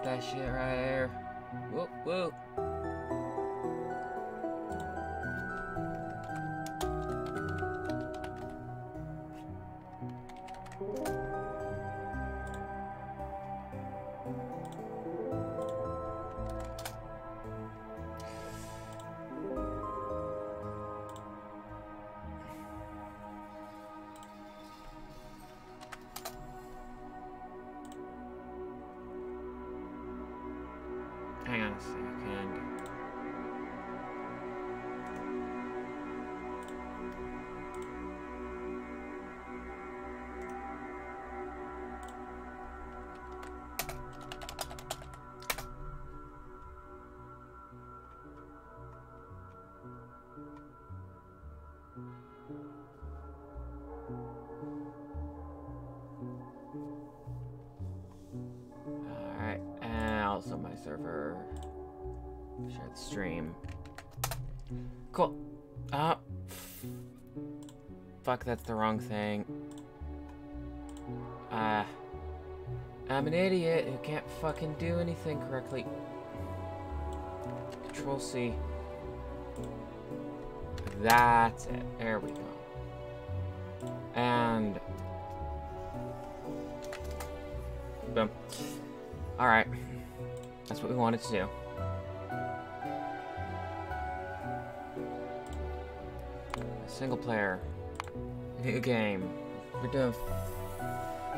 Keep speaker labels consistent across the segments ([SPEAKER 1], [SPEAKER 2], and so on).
[SPEAKER 1] that shit right there. Whoop, whoop. Hang on a second. Alright, and also my server. Share the stream. Cool. Fuck, that's the wrong thing. I'm an idiot who can't fucking do anything correctly. Control C. That's it. There we go. And boom. Alright. That's what we wanted to do. Single player. New game. We're doing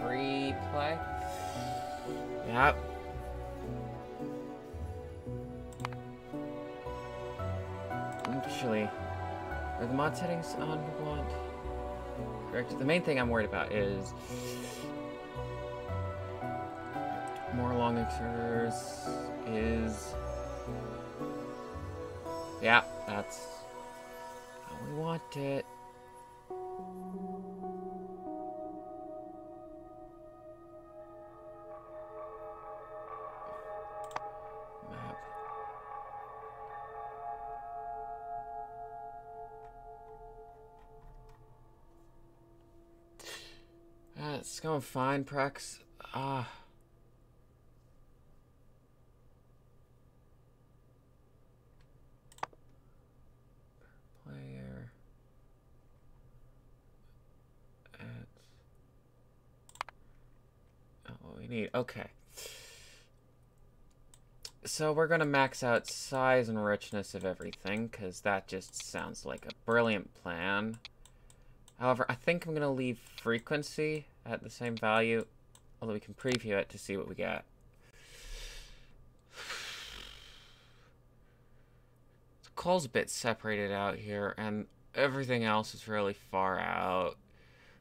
[SPEAKER 1] free play? Yep. Actually, are the mod settings on we want? Correct. The main thing I'm worried about is more long exerters is... Yeah, that's how we want it. Map. It's going fine, Prex. Player. What we need. Okay. So we're gonna max out size and richness of everything, because that just sounds like a brilliant plan. However, I think I'm gonna leave frequency at the same value, although we can preview it to see what we get. The coal's a bit separated out here, and everything else is really far out.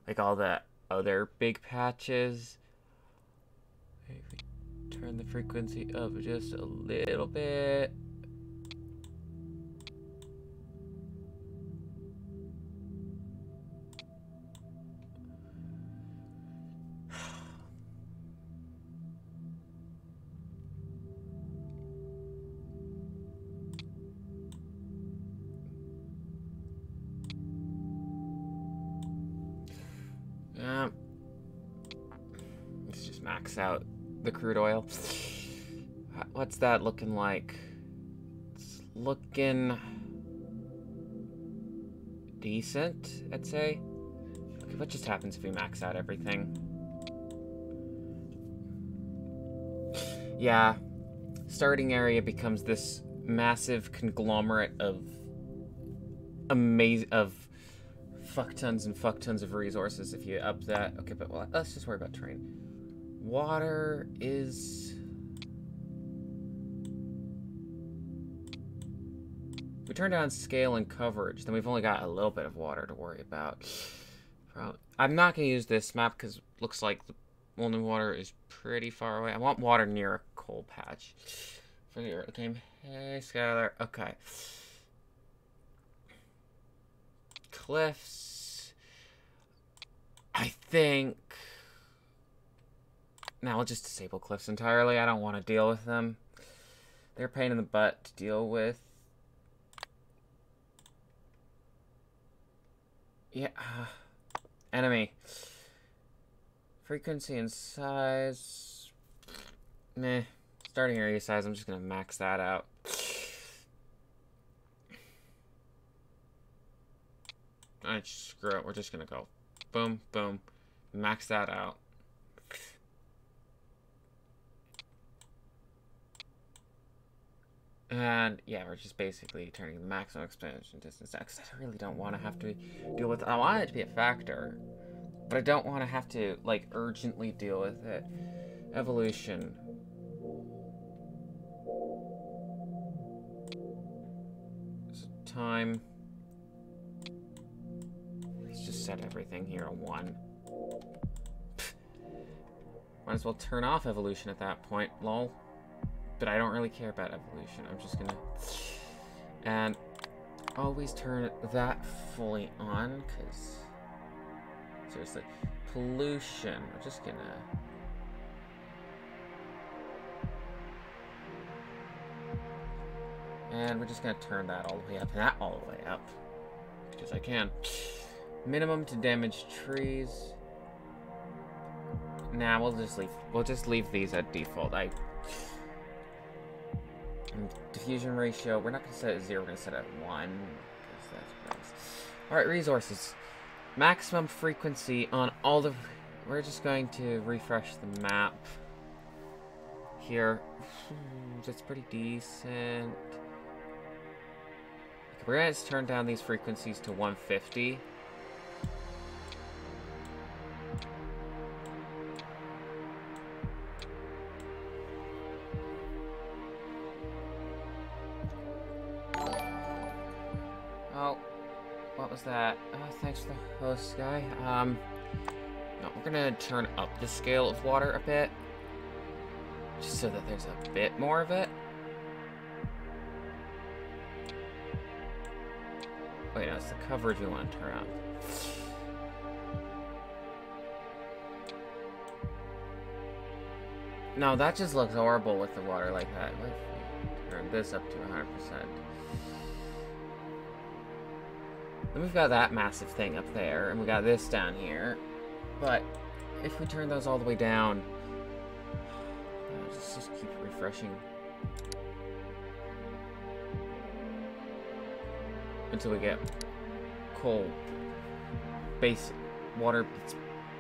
[SPEAKER 1] Like all the other big patches. Maybe turn the frequency up just a little bit. Let's just max out the crude oil. What's that looking like? It's looking decent, I'd say. Okay, what just happens if we max out everything? Yeah, starting area becomes this massive conglomerate of fuck tons and fuck tons of resources if you up that. Okay, but well, let's just worry about terrain. Water is... If we turn down scale and coverage, then we've only got a little bit of water to worry about. I'm not going to use this map because it looks like the only water is pretty far away. I want water near a coal patch for the early game. Hey, Skylar. Okay. Cliffs. I think... Now we'll just disable cliffs entirely. I don't want to deal with them. They're a pain in the butt to deal with. Yeah. Enemy. Frequency and size. Meh. Let's starting area size, I'm just gonna max that out. Alright, screw it. We're just gonna go boom, boom, max that out. And yeah, we're just basically turning the maximum expansion distance down because I really don't want to have to deal with. I want it to be a factor, but I don't want to have to like urgently deal with it. Evolution. So time. Let's just set everything here a 1. Might as well turn off evolution at that point, lol. But I don't really care about evolution. I'm just gonna... And always turn that fully on, because... Seriously. Pollution. We're just gonna... And we're just gonna turn that all the way up, and that all the way up. Because I can. Minimum to damage trees. Nah, we'll just leave these at default. Diffusion ratio, we're not going to set it at 0, we're going to set it at 1, because that's gross. Alright, resources. Maximum frequency on all the... We're just going to refresh the map here. That's pretty decent. We're going to turn down these frequencies to 150. That. Thanks to the host guy. No, we're gonna turn up the scale of water a bit, just so that there's a bit more of it. Wait, no, it's the coverage we want to turn up. No, that just looks horrible with the water like that. Let's turn this up to 100%. Then we've got that massive thing up there, and we got this down here. But if we turn those all the way down, let's just keep refreshing until we get coal. Basic water. It's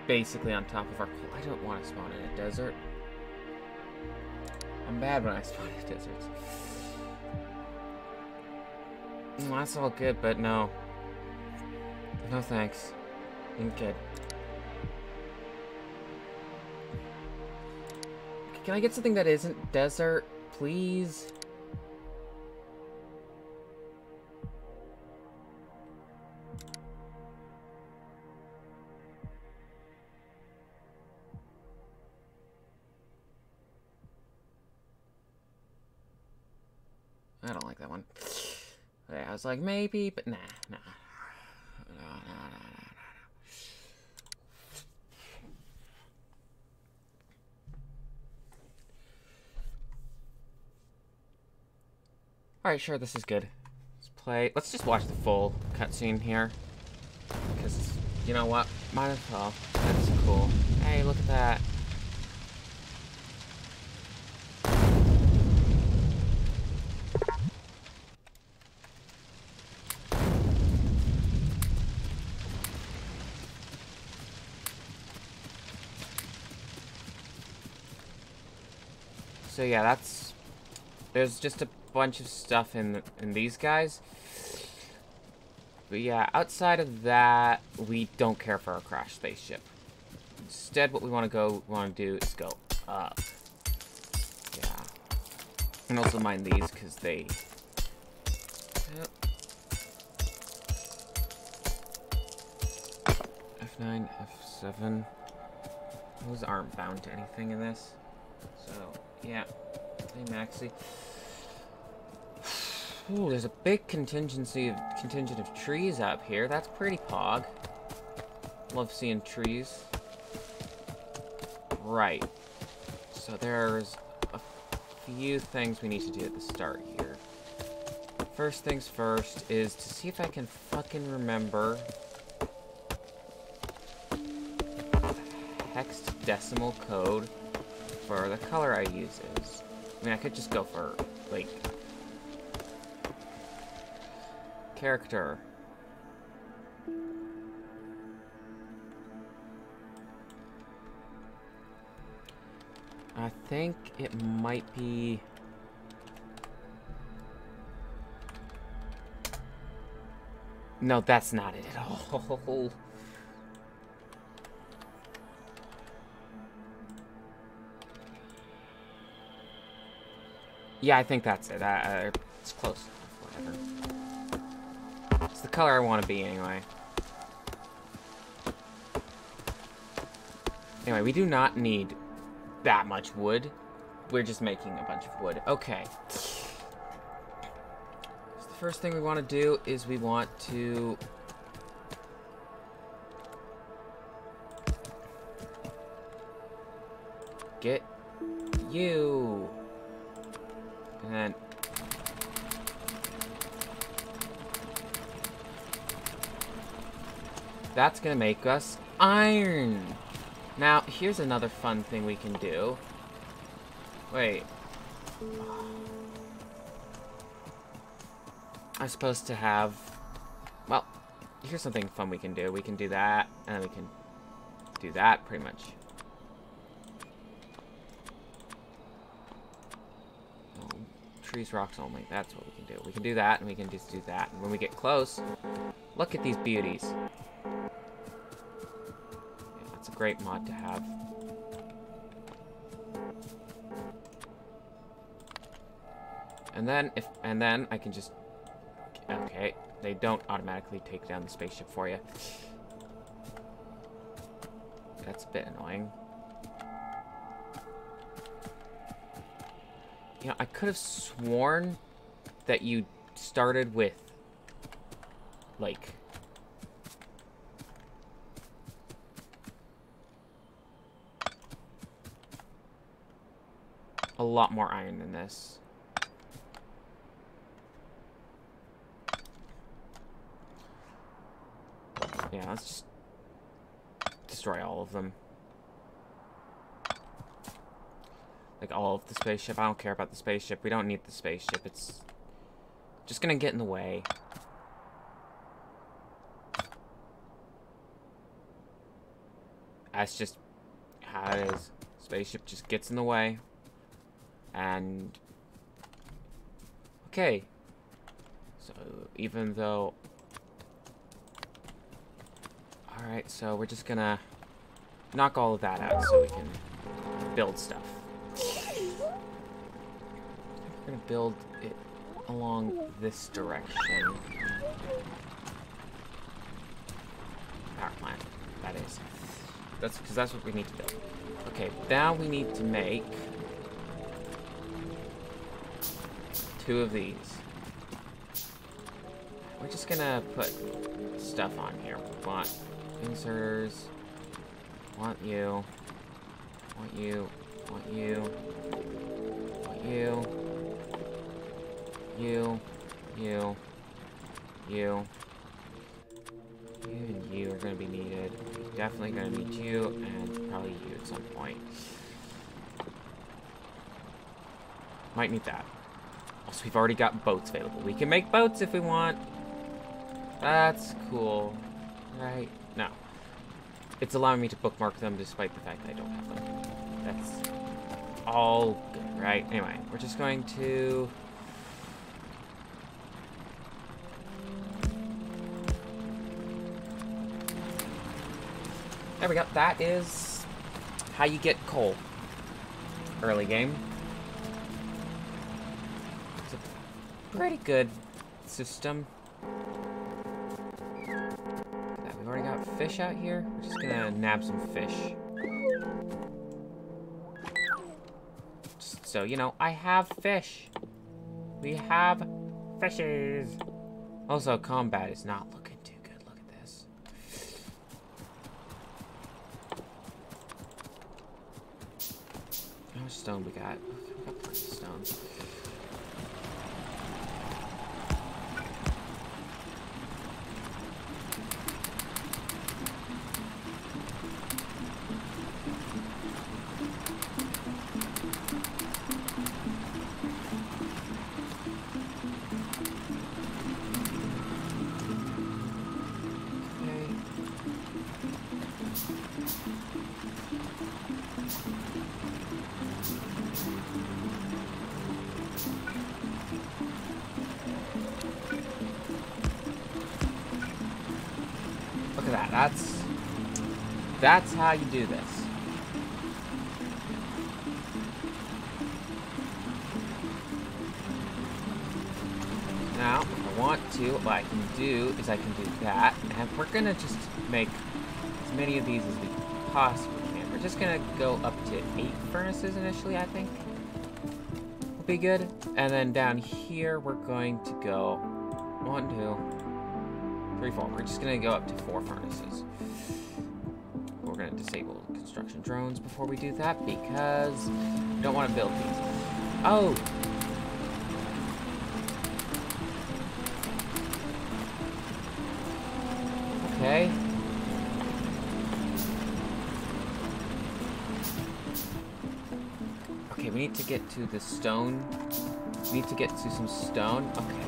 [SPEAKER 1] basically on top of our coal. I don't want to spawn in a desert. I'm bad when I spawn in deserts. Well, that's all good, but no. No thanks. I'm good. Can I get something that isn't desert, please? I don't like that one. Okay, I was like, maybe, but nah. Alright, sure, this is good. Let's play. Let's just watch the full cutscene here. Because, you know what? Might as well. That's cool. Hey, look at that. So yeah, that's... There's just a bunch of stuff in these guys. But yeah, outside of that, we don't care for our crash spaceship. Instead, what we want to do is go up. Yeah. And also mind these, because they... F9, F7. Those aren't bound to anything in this. So, yeah. Hey, Maxi. Ooh, there's a big contingent of trees up here. That's pretty pog. Love seeing trees. Right. So there's a few things we need to do at the start here. First things first is to see if I can fucking remember the hexadecimal code for the color I use is. I mean, I could just go for, like, character. I think it might be... No, that's not it at all. Yeah, I think that's it. It's close. Whatever. It's the color I want to be, anyway. Anyway, we do not need that much wood. We're just making a bunch of wood. Okay. So the first thing we want to do is we want to... get you. And then... that's gonna make us iron. Now, here's another fun thing we can do. Wait. I'm supposed to have... well, here's something fun we can do. We can do that, and then we can do that, pretty much. Oh, trees, rocks only. That's what we can do. We can do that, and we can just do that. And when we get close, look at these beauties. It's a great mod to have. And then I can just... okay, they don't automatically take down the spaceship for you. That's a bit annoying. You know, I could have sworn that you started with, like... a lot more iron than this. Yeah, let's just destroy all of them. Like, all of the spaceship. I don't care about the spaceship. We don't need the spaceship. It's just gonna get in the way. That's just how it is. Spaceship just gets in the way. And... okay. So, even though... alright, so we're just gonna knock all of that out so we can build stuff. We're gonna build it along this direction. Power plant, that is. That's because that's what we need to build. Okay, now we need to make 2 of these. We're just gonna put stuff on here. We want inserters. Want you. Want you. Want you. Want you. You. You. You. You and you are gonna be needed. We're definitely gonna need you and probably you at some point. Might need that. Also, we've already got boats available. We can make boats if we want. That's cool. Right? No. It's allowing me to bookmark them despite the fact that I don't have them. That's all good, right? Anyway, we're just going to... there we go. That is how you get coal. Early game. It's a pretty good system. We've already got fish out here. We're just gonna nab some fish. Just so you know, I have fish. We have fishes. Also, combat is not looking too good. Look at this. How much stone we got? We got plenty of stone. Yeah, that's how you do this. Now, if I want to, what I can do is I can do that, and we're gonna just make as many of these as we possibly can. We're just gonna go up to 8 furnaces initially, I think. Will be good. And then down here, we're going to go 1, 2, 3, 4. We're just gonna go up to 4 furnaces. We're gonna disable construction drones before we do that because we don't want to build these. Oh! Okay. Okay, we need to get to the stone. We need to get to some stone. Okay.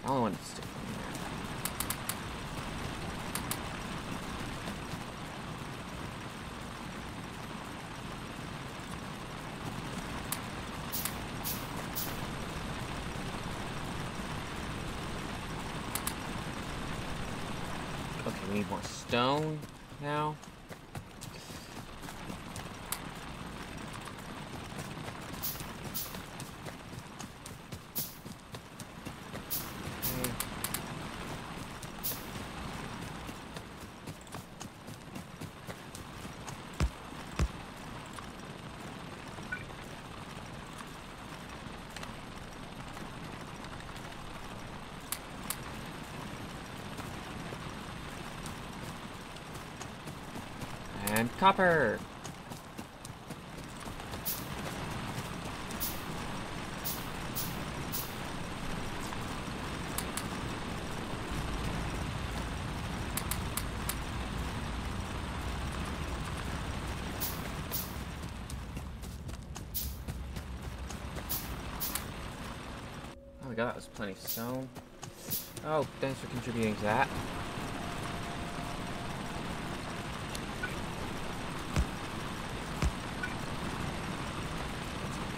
[SPEAKER 1] I only want to stick from there. Okay, we need more stone now. And copper! Oh my god, that was plenty of stone. Oh, thanks for contributing to that.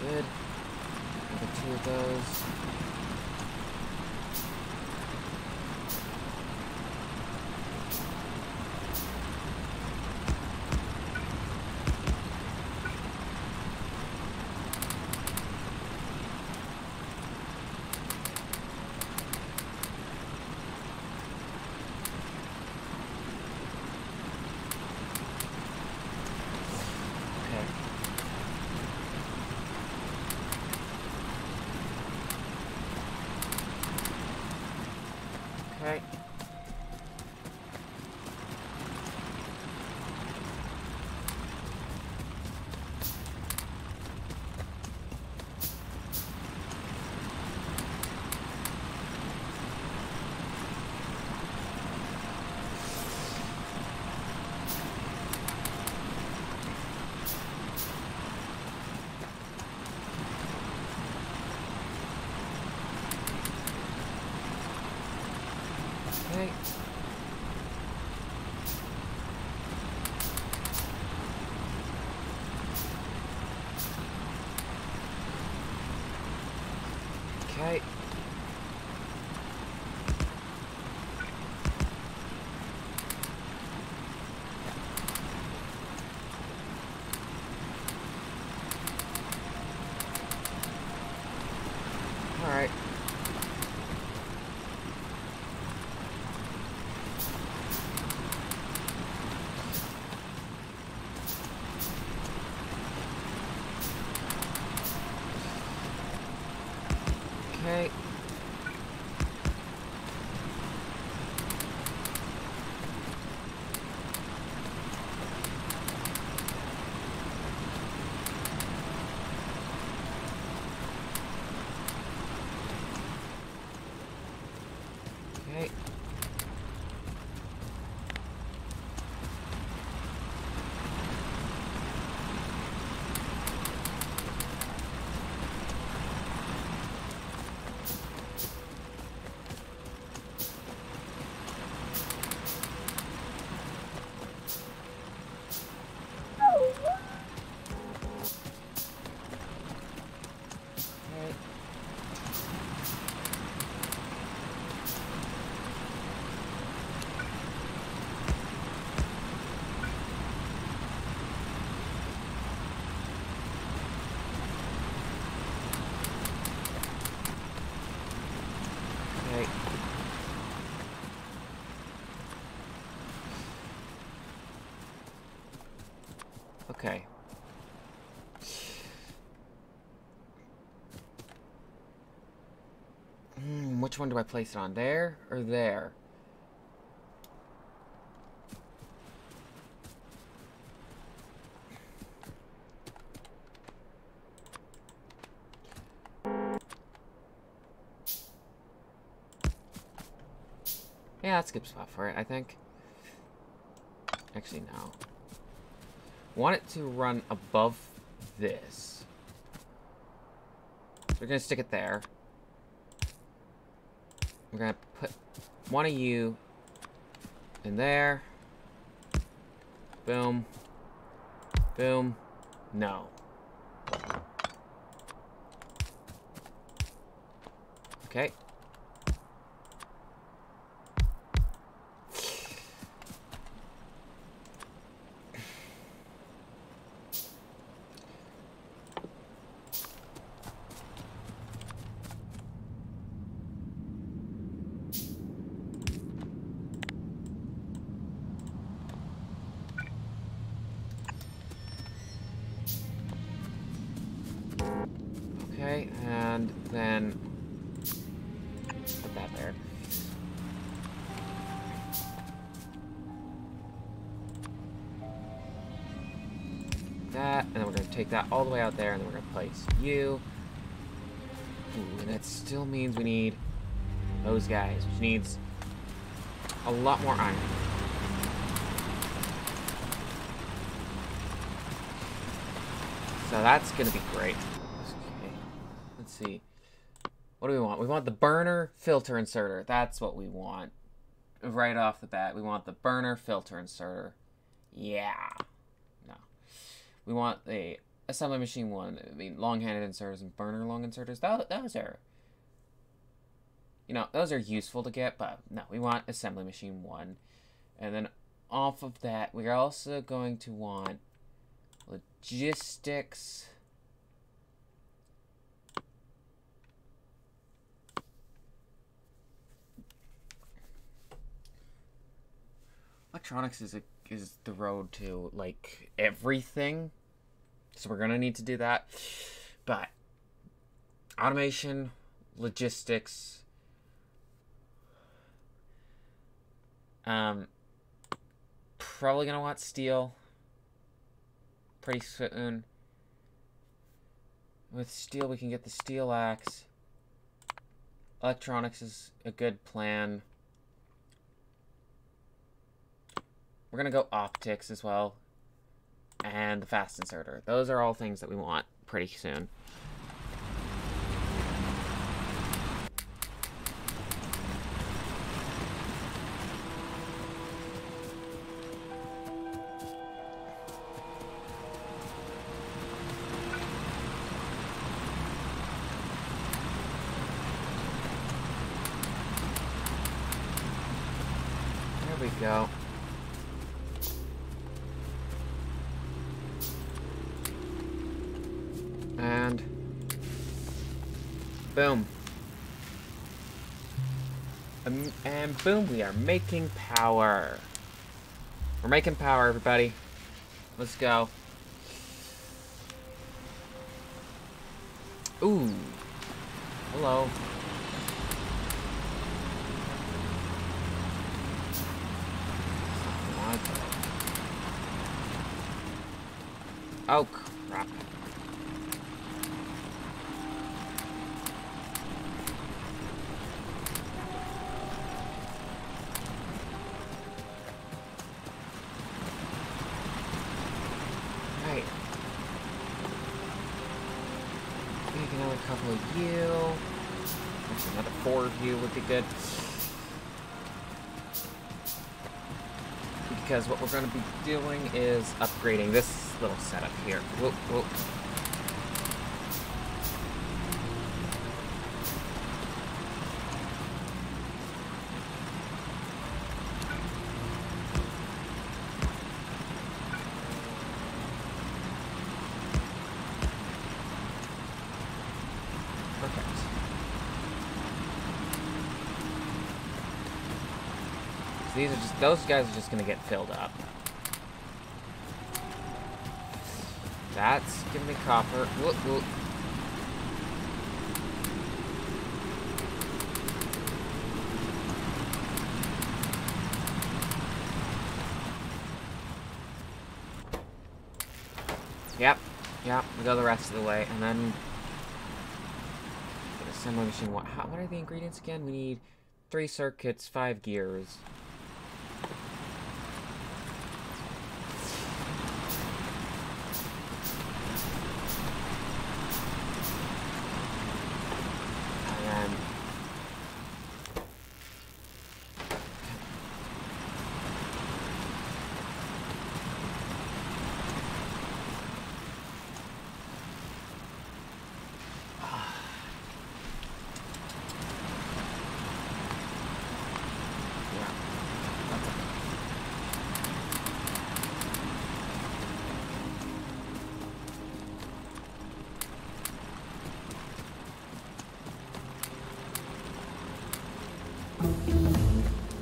[SPEAKER 1] Good. Another 2 of those. Okay. Okay. Okay. All right. Okay. Okay. Okay. Okay. Okay. Which one do I place it on? There or there? Yeah, that's a good spot for it, I think. Actually, no. Want it to run above this. So we're gonna stick it there. We're gonna put one of you in there. Boom. Boom. No. Okay. Okay, and then put that there. That, and then we're going to take that all the way out there, and then we're going to place you. Ooh, and that still means we need those guys, which needs a lot more iron. So that's going to be great. Okay, let's see. What do we want? We want the burner filter inserter. That's what we want. Right off the bat, we want the burner filter inserter. Yeah. No. We want the assembly machine one. I mean, long-handed inserters and burner long inserters. Those are, you know, those are useful to get, but no, we want assembly machine one. And then off of that, we're also going to want logistics. Electronics is the road to, like, everything. So we're going to need to do that. But automation, logistics, probably going to want steel pretty soon. With steel, we can get the steel axe. Electronics is a good plan. We're going to go optics as well. And the fast inserter. Those are all things that we want pretty soon. There we go. And boom. And boom, we are making power. We're making power, everybody. Let's go. Ooh. Hello. Oh, crap. Right. Make another couple of you. Actually, another 4 of you would be good. Because what we're going to be doing is upgrading this little setup here. Whoop, whoop. Perfect. So these are just, those guys are just going to get filled up. That's giving me copper. Whoop, whoop. Yep. Yep. We go the rest of the way. And then... get assembly machine. What are the ingredients again? We need 3 circuits, 5 gears.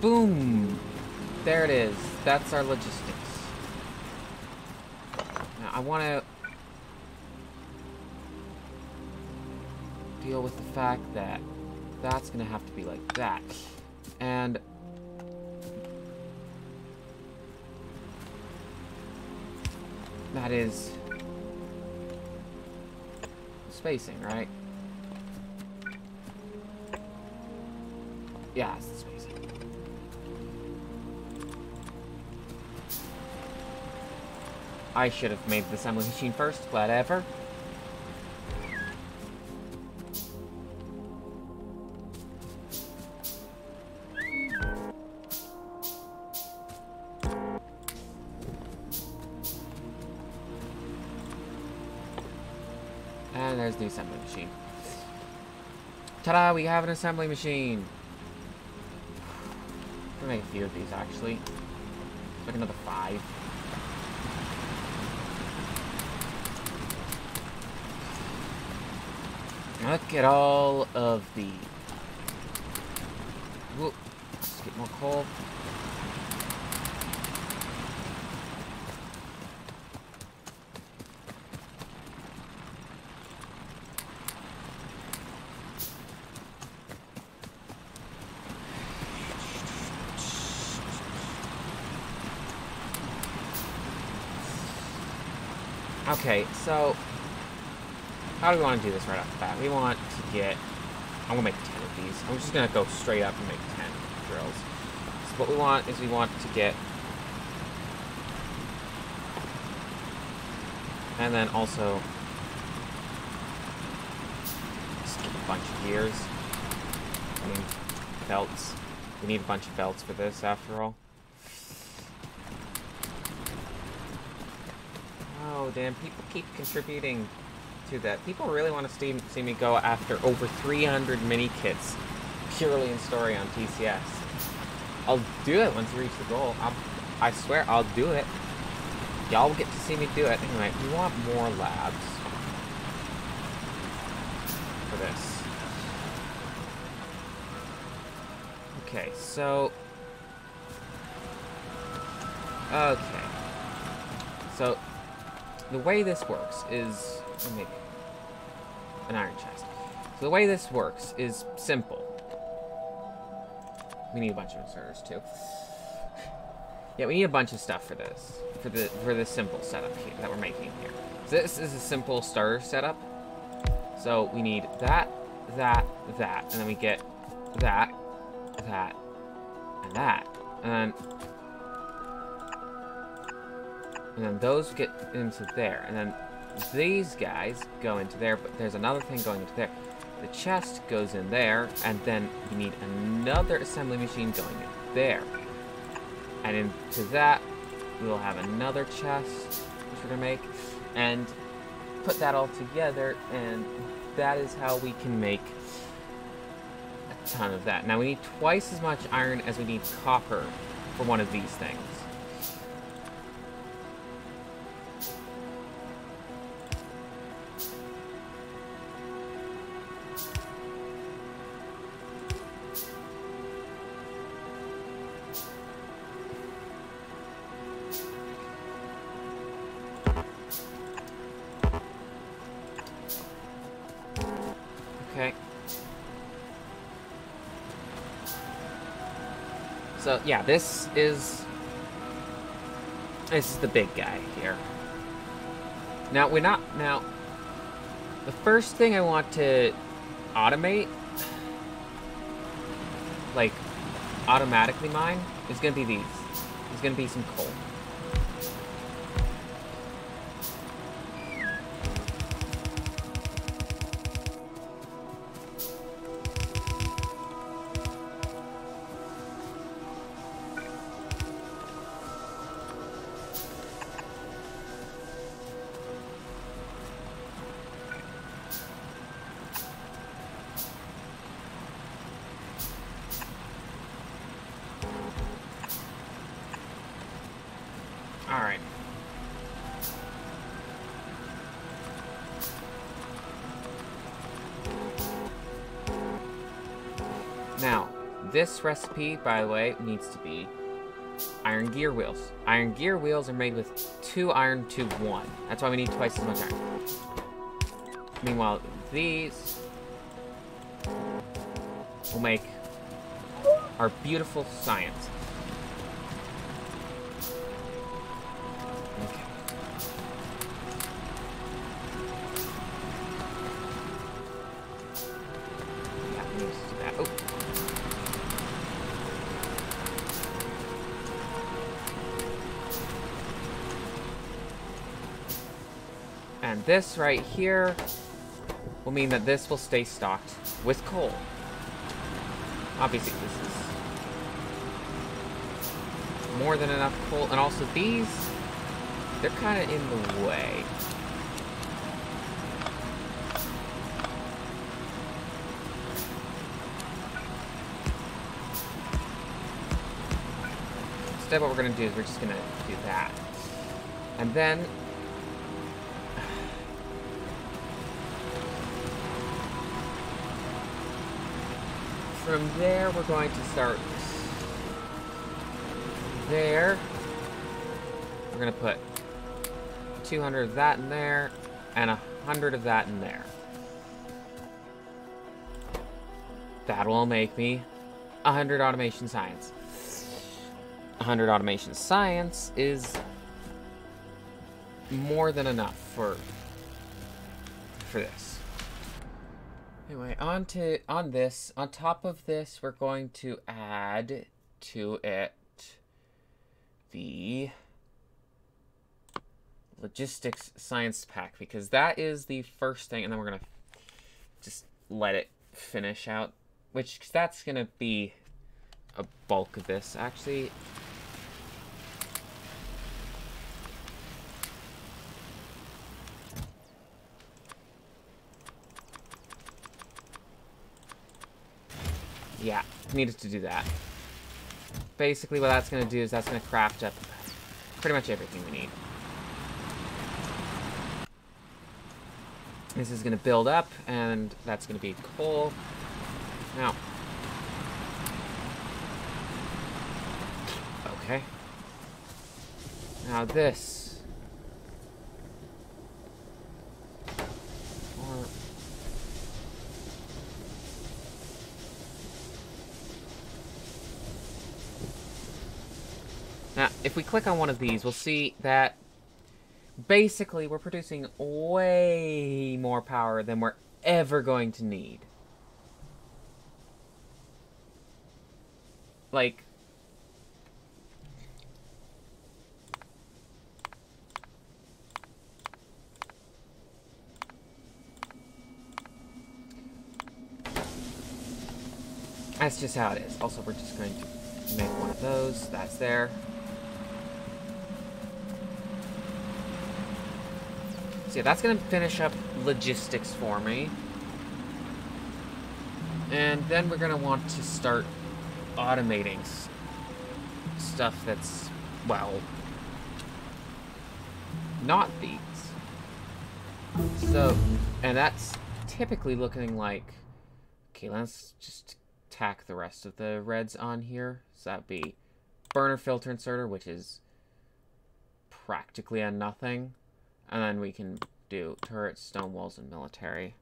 [SPEAKER 1] Boom! There it is. That's our logistics. Now, I want to deal with the fact that that's going to have to be like that. And that is spacing, right? Yeah, it's the spacing. I should have made the assembly machine first, whatever. And there's the assembly machine. Ta-da! We have an assembly machine! I'm gonna make a few of these, actually. Like another 5. Look at all of the... Whoop. Let's get more coal. Okay, so how do we want to do this right off the bat? We want to get... I'm going to make 10 of these. I'm just going to go straight up and make 10 drills. So what we want is we want to get... and then also... just get a bunch of gears. I mean, belts. We need a bunch of belts for this, after all. Oh, damn, people keep contributing to that. People really want to see me go after over 300 mini kits purely in story on TCS. I'll do it once we reach the goal. I swear I'll do it. Y'all will get to see me do it. Anyway, we want more labs for this. Okay, so... okay. So... the way this works is... let me make an iron chest. So the way this works is simple. We need a bunch of inserters, too. Yeah, we need a bunch of stuff for this. For this simple setup here that we're making here. So this is a simple starter setup. So we need that, that, that, and then we get that, that, and that. And then those get into there. And then these guys go into there, but there's another thing going into there. The chest goes in there, and then we need another assembly machine going in there. And into that, we'll have another chest, which we're gonna make, and put that all together, and that is how we can make a ton of that. Now we need twice as much iron as we need copper for one of these things. Okay. So yeah, this is the big guy here. Now the first thing I want to automate, like automatically mine, is gonna be these. There's gonna be some coal. Alright. Now, this recipe, by the way, needs to be iron gear wheels. Iron gear wheels are made with 2 iron to 1. That's why we need twice as much iron. Meanwhile, these will make our beautiful science. Okay. Yeah, we need to do that. Oh. And this right here will mean that this will stay stocked with coal. Obviously, this is more than enough coal. And also these, they're kind of in the way. Instead, what we're going to do is we're just going to do that. And then from there, we're going to start there. We're going to put 200 of that in there, and 100 of that in there. That will make me 100 automation science. 100 automation science is more than enough for this. Anyway, on top of this, we're going to add to it the logistics science pack, because that is the first thing, and then we're gonna just let it finish out, which that's gonna be a bulk of this, actually. Yeah, needed to do that. Basically, what that's going to do is that's going to craft up pretty much everything we need. This is going to build up, and that's going to be coal. Now. Okay. Now this. Now, if we click on one of these, we'll see that basically we're producing way more power than we're ever going to need. Like, that's just how it is. Also, we're just going to make one of those. That's there. So yeah, that's going to finish up logistics for me. And then we're going to want to start automating stuff that's, well, not these. So, and that's typically looking like, okay, let's just tack the rest of the reds on here. So that'd be burner filter inserter, which is practically a nothing. And then we can do turrets, stone walls, and military.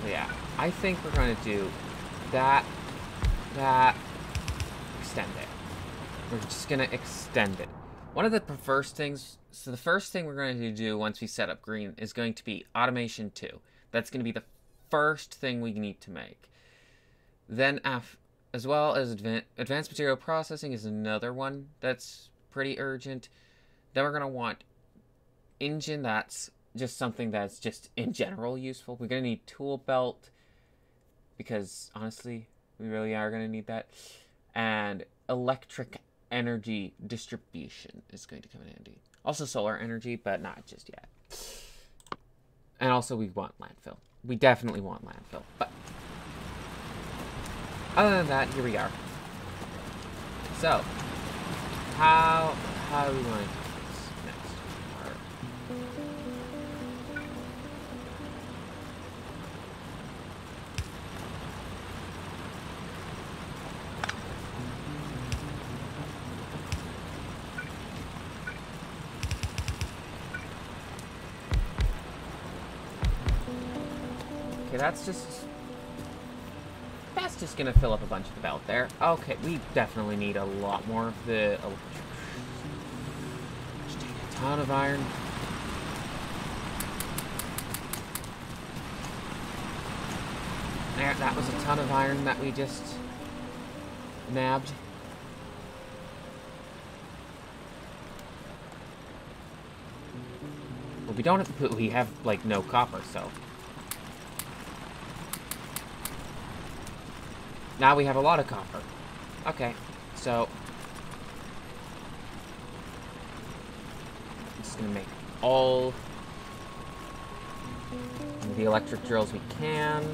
[SPEAKER 1] So yeah, I think we're going to do that, extend it. We're just going to extend it. One of the first things, so the first thing we're going to do once we set up green is going to be automation 2. That's going to be the first thing we need to make. Then as well as advanced material processing is another one that's pretty urgent. Then we're going to want engine. That's just something that's just in general useful. We're going to need tool belt because honestly, we really are going to need that. And electric energy distribution is going to come in handy. Also solar energy, but not just yet. And also we want landfill. We definitely want landfill. But other than that, here we are. So, how do we want to do this next part? Okay, that's just gonna fill up a bunch of the belt there. Okay, we definitely need a lot more of the electric. Just take a ton of iron. There, that was a ton of iron that we just nabbed. Well, we don't have, we have like no copper, so. Now we have a lot of copper. Okay, so I'm just gonna make all the electric drills we can.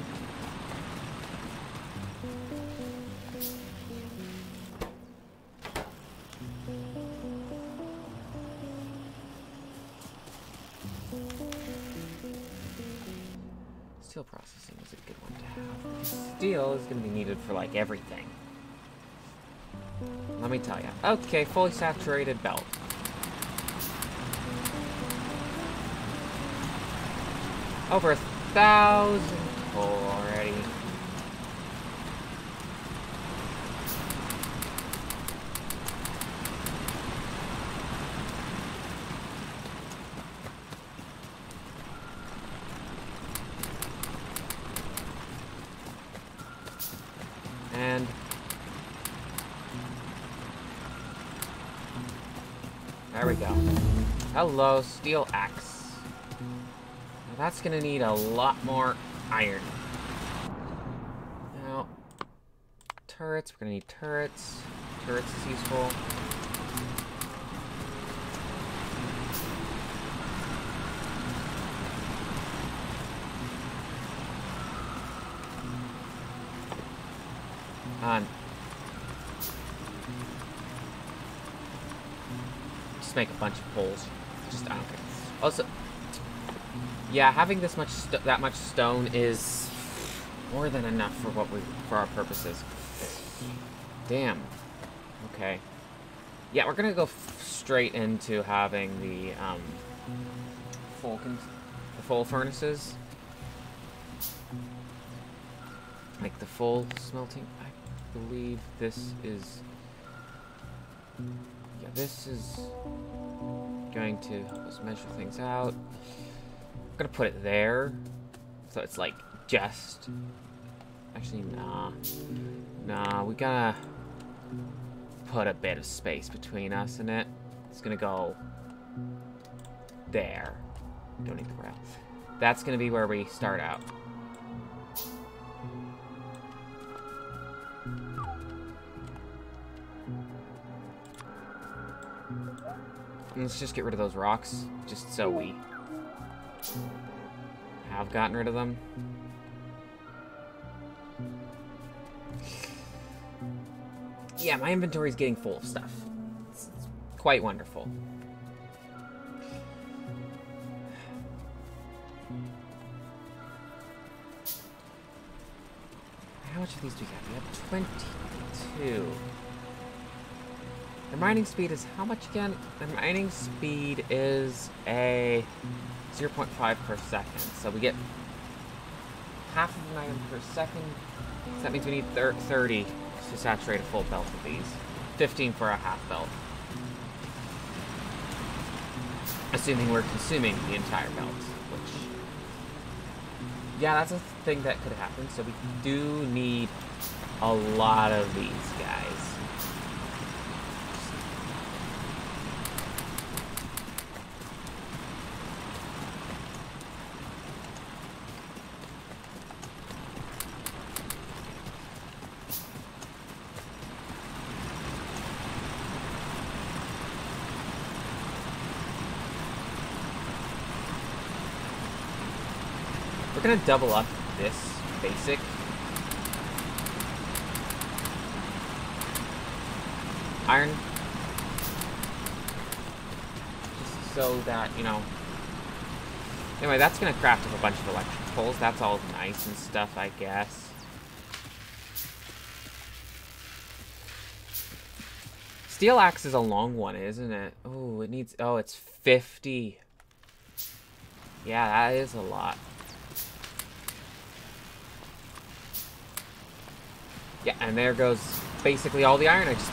[SPEAKER 1] Steel processing is a good one to have. Steel is going to be needed for, like, everything. Let me tell you. Okay, fully saturated belt. Over 1,000 coal already. And there we go. Hello, steel axe. Now that's gonna need a lot more iron. Now, turrets. We're gonna need turrets. Turrets is useful. Just make a bunch of poles. Just, I don't care. Also, yeah, having this much that much stone is more than enough for for our purposes. Damn. Okay. Yeah, we're gonna go straight into having the full furnaces. Like the full smelting. believe this is... Yeah, this is going to help us measure things out. I'm gonna put it there, so it's like just... Actually, nah. Nah, we gotta put a bit of space between us and it. It's gonna go there. Don't need the rail. That's gonna be where we start out. And let's just get rid of those rocks, just so we have gotten rid of them. Yeah, my inventory is getting full of stuff. It's quite wonderful. How much of these do we have? We have 22. The mining speed is how much again? The mining speed is a 0.5 per second. So we get half of an item per second. So that means we need 30 to saturate a full belt of these. 15 for a half belt. Assuming we're consuming the entire belt, which... Yeah, that's a thing that could happen. So we do need a lot of these guys. We're gonna double up this basic. Iron. Just so that, you know... Anyway, that's gonna craft up a bunch of electric poles. That's all nice and stuff, I guess. Steel axe is a long one, isn't it? Oh, it needs... Oh, it's 50. Yeah, that is a lot. Yeah, and there goes basically all the iron I just...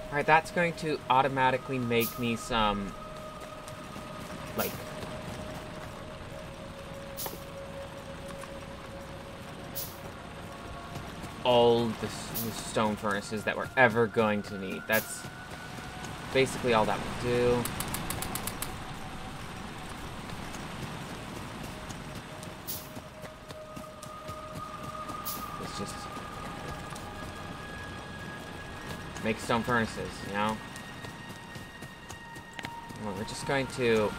[SPEAKER 1] Alright, that's going to automatically make me some, like, all the stone furnaces that we're ever going to need. That's basically all that will do. It's just... make stone furnaces, you know? Well, we're just going to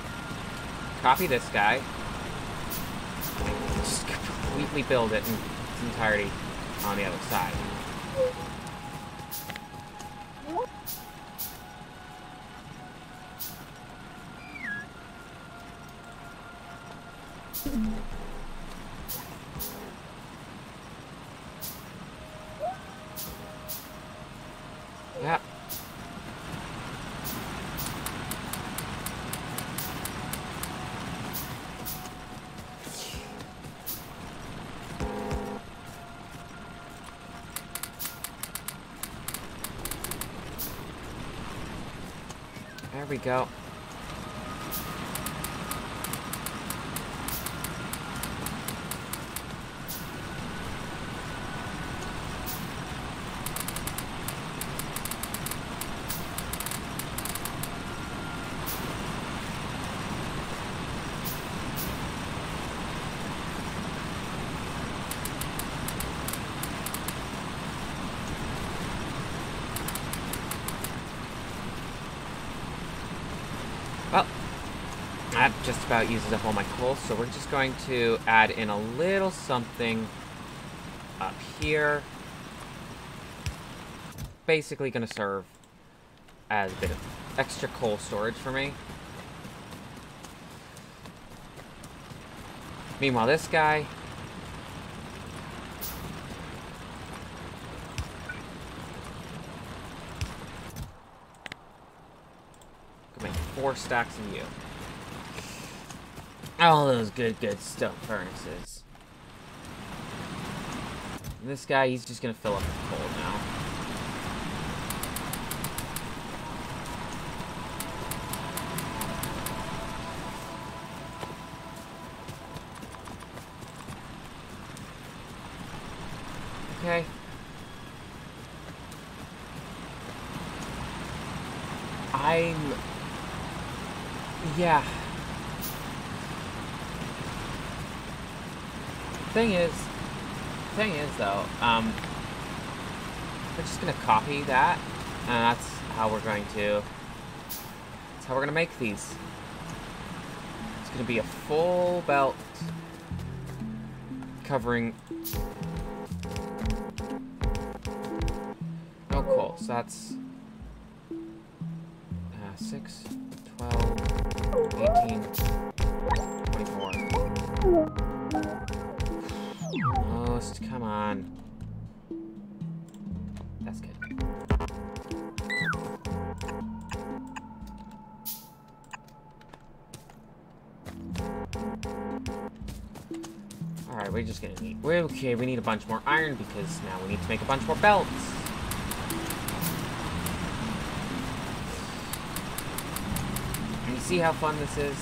[SPEAKER 1] copy this guy. Just completely build it in its entirety on the other side. Yep. There we go. That just about uses up all my coal, so we're just going to add in a little something up here. Basically going to serve as a bit of extra coal storage for me. Meanwhile, this guy... Can make 4 stacks of you. All those good stone furnaces. And this guy, he's just gonna fill up with coal now. Okay. Yeah. Thing is though, we're just gonna copy that, and that's how we're gonna make these. It's gonna be a full belt covering. Oh, cool. So that's 6, 12, 18, 24. Almost, come on. That's good. Alright, we're just gonna need... Okay, we need a bunch more iron because now we need to make a bunch more belts. And you see how fun this is?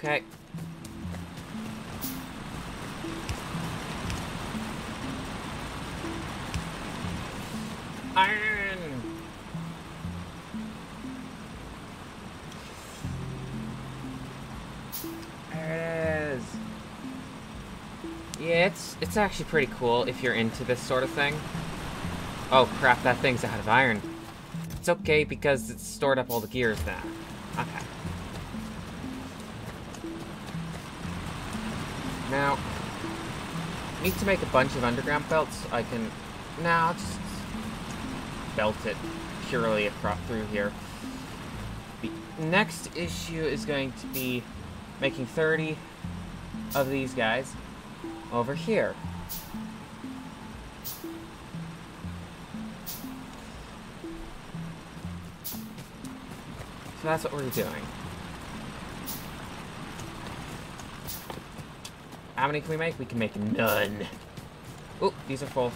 [SPEAKER 1] Okay. Iron! There it is. Yeah, it's actually pretty cool if you're into this sort of thing. Oh crap, that thing's out of iron. It's okay because it's stored up all the gears now. Okay. Now, I need to make a bunch of underground belts. I can... Now, I'll just belt it purely across through here. The next issue is going to be making 30 of these guys over here. So that's what we're doing. How many can we make? We can make none. Oh, these are full.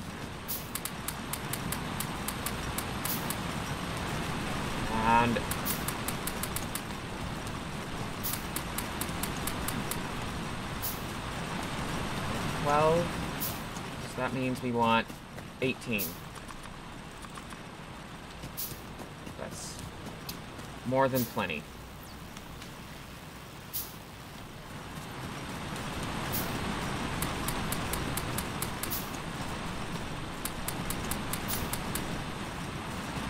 [SPEAKER 1] And 12. So that means we want 18. That's more than plenty.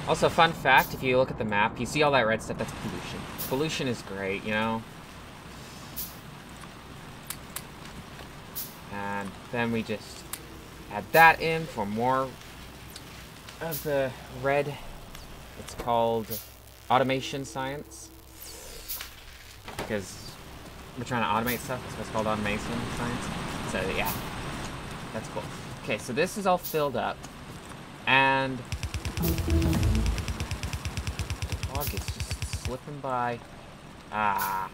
[SPEAKER 1] Also, fun fact, if you look at the map, you see all that red stuff, that's pollution. Pollution is great, you know? And then we just add that in for more of the red. It's called automation science. Because we're trying to automate stuff, that's what's called automation science. So, yeah. That's cool. Okay, so this is all filled up. And dog is just slipping by. Ah.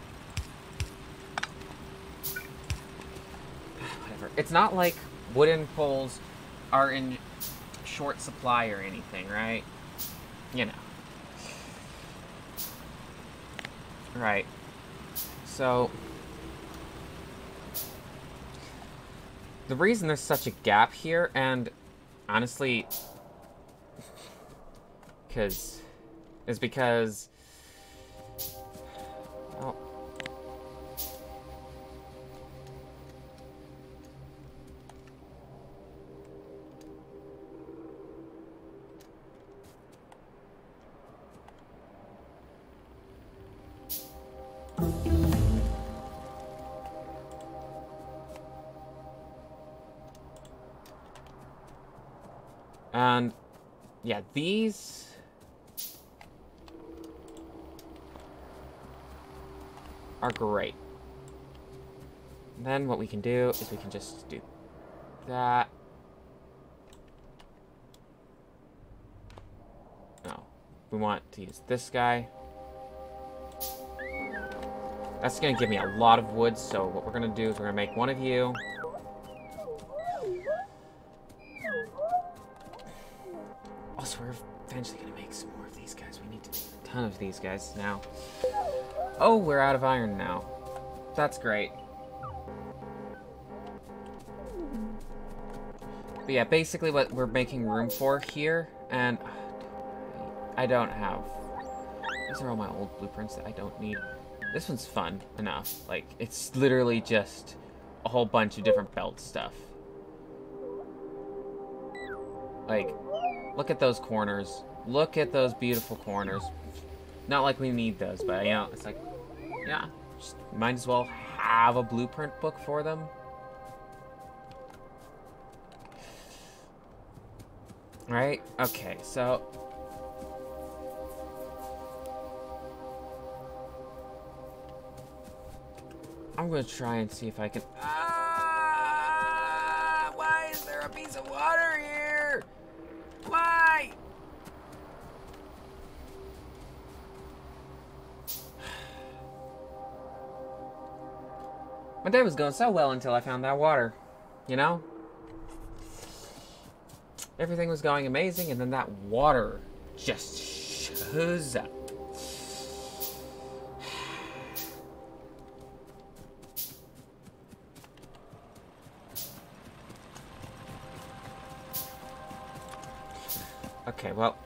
[SPEAKER 1] Whatever. It's not like wooden poles are in short supply or anything, right? You know. Right. So, the reason there's such a gap here, and honestly, is because, well, and yeah, these are great. And then what we can do is we can just do that. No, we want to use this guy. That's gonna give me a lot of wood, so what we're gonna do is we're gonna make one of you. Also, we're eventually gonna make some more of these guys. We need a ton of these guys now. Oh, we're out of iron now. That's great. But yeah, basically what we're making room for here, and I don't have... These are all my old blueprints that I don't need. This one's fun enough. Like, it's literally just a whole bunch of different belt stuff. Like, look at those corners. Look at those beautiful corners. Not like we need those, but, you know, it's like, yeah, just might as well have a blueprint book for them. Right? Okay, so... I'm gonna try and see if I can... Ah! Why is there a piece of water here? Why? My day was going so well until I found that water. You know? Everything was going amazing, and then that water just shows up. Okay, well...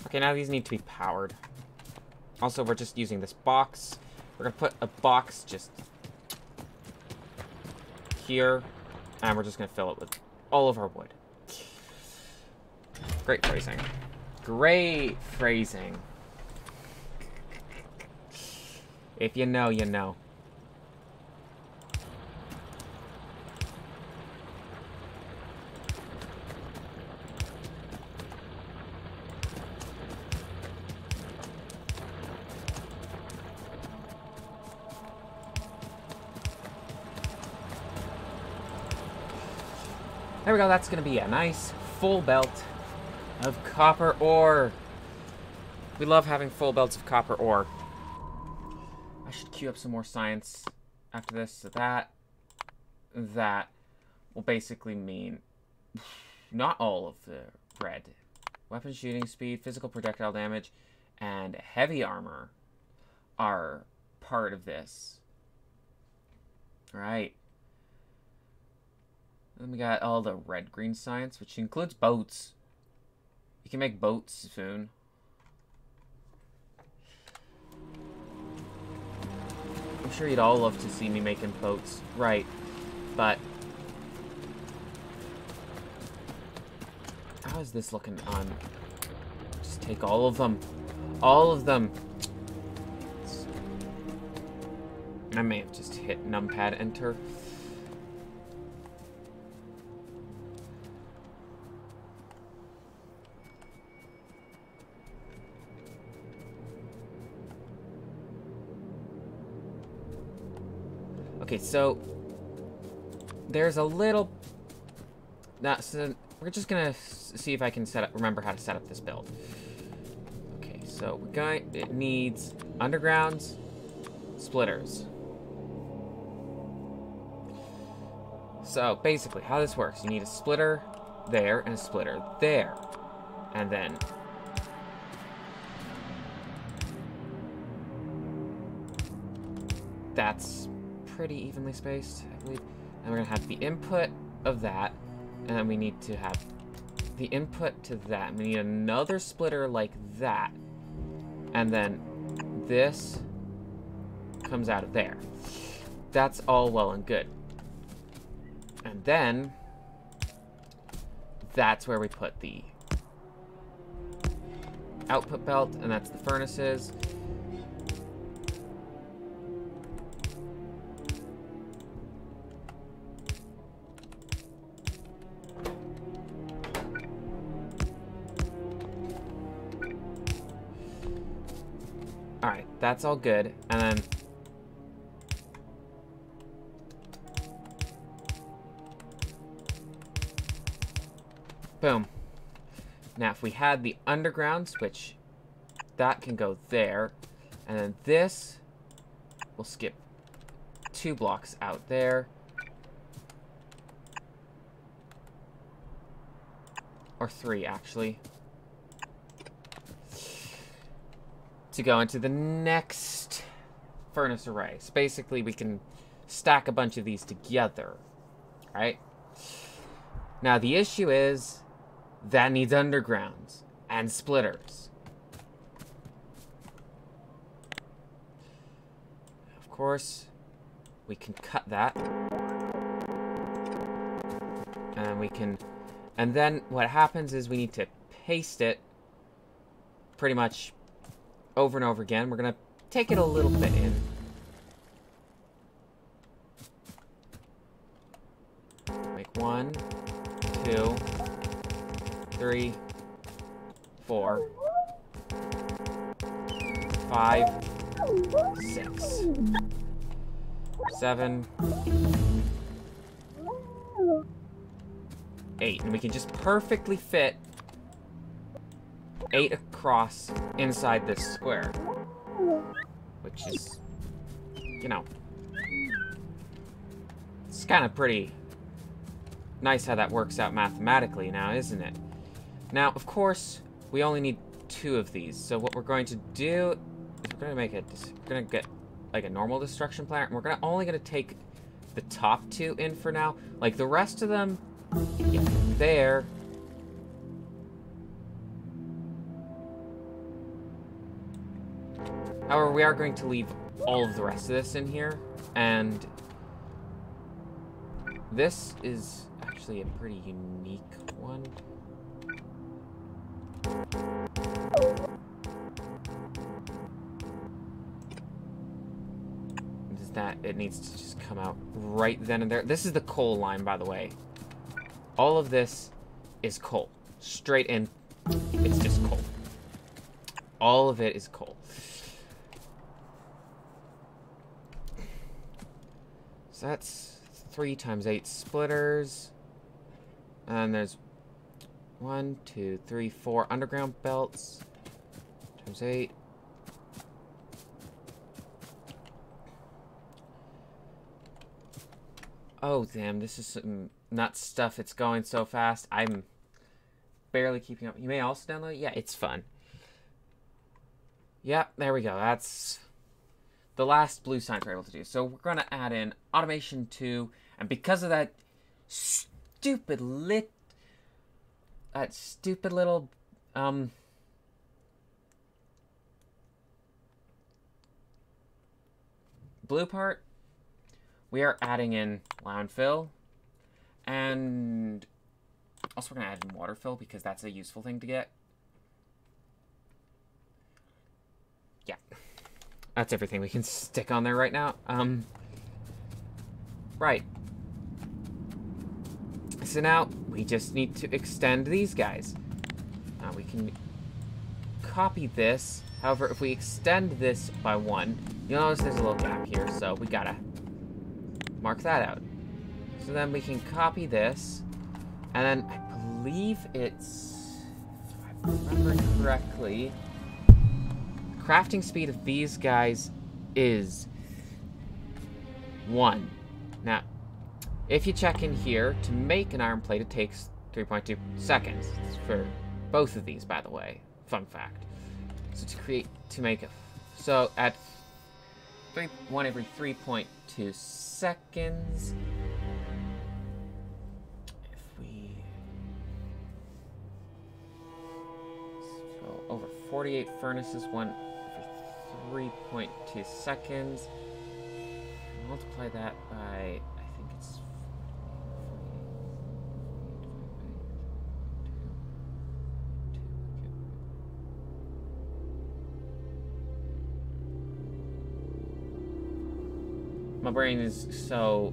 [SPEAKER 1] Okay, now these need to be powered. Also, we're just using this box. We're gonna put a box just here, and we're just gonna fill it with all of our wood. Great phrasing. Great phrasing. If you know, you know. There we go, that's gonna be a nice full belt of copper ore. We love having full belts of copper ore. I should queue up some more science after this, so that will basically mean not all of the red. Weapon shooting speed, physical projectile damage, and heavy armor are part of this. Right. Then we got all the red-green science, which includes boats. You can make boats soon. I'm sure you'd all love to see me making boats. Right. But How is this looking on? Just take all of them. All of them. I may have just hit numpad enter. Okay, so there's a little. So we're just gonna see if I can remember how to set up this build. Okay, so it needs undergrounds, splitters. So basically, how this works: you need a splitter there and a splitter there, and then that's pretty evenly spaced, I believe. And we're gonna have the input of that, and then we need to have the input to that. And we need another splitter like that, and then this comes out of there. That's all well and good. And then that's where we put the output belt, and that's the furnaces. Alright, that's all good. And then boom. Now, if we had the undergrounds, which that can go there, and then this will skip 2 blocks out there. Or 3, actually. To go into the next furnace array. So basically, we can stack a bunch of these together, right? Now, the issue is that needs undergrounds and splitters. Of course, we can cut that. And we can... And then what happens is we need to paste it pretty much over and over again. We're going to take it a little bit in. Make 1, 2, 3, 4, 5, 6, 7, 8. And we can just perfectly fit 8 across inside this square. Which is, you know, it's kind of pretty nice how that works out mathematically now, isn't it? Now, of course, we only need 2 of these. So what we're going to do is we're going to get like a normal destruction planet, and we're only going to take the top 2 in for now. Like the rest of them, yeah, there. However, we are going to leave all of the rest of this in here, and this is actually a pretty unique one. Is that it needs to just come out right then and there. This is the coal line, by the way. All of this is coal. Straight in, it's just coal. All of it is coal. So that's 3 times 8 splitters. And there's 1, 2, 3, 4 underground belts. Times 8. Oh, damn, this is some nuts stuff. It's going so fast. I'm barely keeping up. You may also download it? Yeah, it's fun. Yep, there we go. That's the last blue signs we're able to do. So we're going to add in automation 2, and because of that stupid little blue part, we are adding in landfill and Also, we're going to add in water fill because that's a useful thing to get. Yeah. That's everything we can stick on there right now. Right. So now, we just need to extend these guys. Now, we can copy this. However, if we extend this by 1, you'll notice there's a little gap here, so we gotta mark that out. So then we can copy this, and then I believe it's, if I remember correctly, crafting speed of these guys is 1. Now, if you check in here, to make an iron plate, it takes 3.2 seconds. It's for both of these, by the way. Fun fact. So to make a, so at 1 every 3.2 seconds, if we, so over 48 furnaces, 1 every 3.2 seconds, multiply that by, I think it's my brain is so...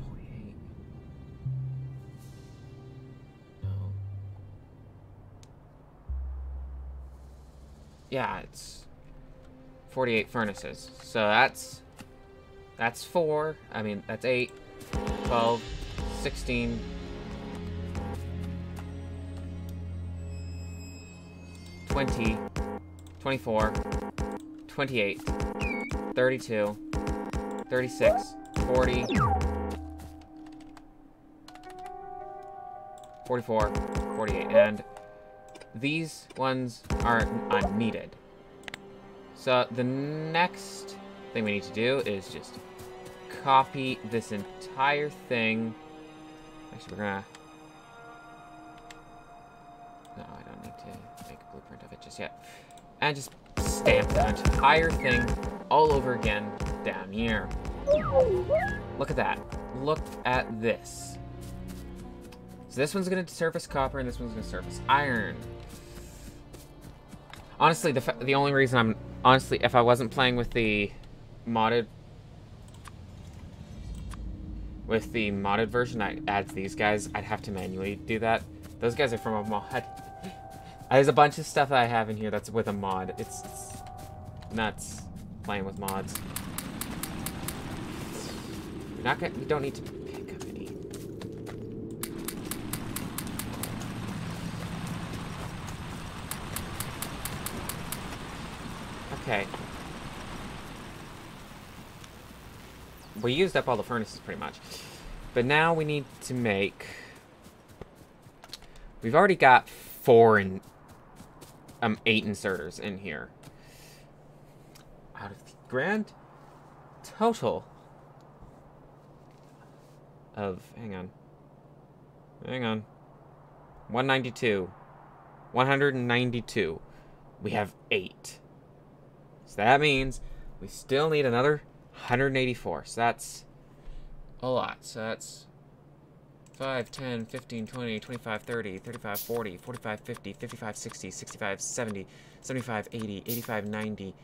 [SPEAKER 1] 48. No. Yeah, it's 48 furnaces. So that's 4. I mean, that's 8, 12, 16, 20, 24, 28, 32, 36, 40, 44, 48, and these ones are unneeded. So the next thing we need to do is just copy this entire thing. Actually, we're gonna... No, I don't need to make a blueprint of it just yet. And just stamp the entire thing all over again down here. Look at that. Look at this. So this one's going to surface copper and this one's going to surface iron. Honestly, the only reason I'm... Honestly, if I wasn't playing with the modded... With the modded version, I add these guys. I'd have to manually do that. Those guys are from a mod. There's a bunch of stuff that I have in here that's with a mod. It's nuts playing with mods. You don't need to pick up any. Okay. We used up all the furnaces pretty much. But now we need to make... We've already got 8 inserters in here. Out of the grand total of, hang on, 192, we have 8. So that means we still need another 184. So that's a lot. So that's 5, 10, 15, 20, 25, 30, 35, 40, 45, 50, 55, 60, 65, 70, 75, 80, 85, 90,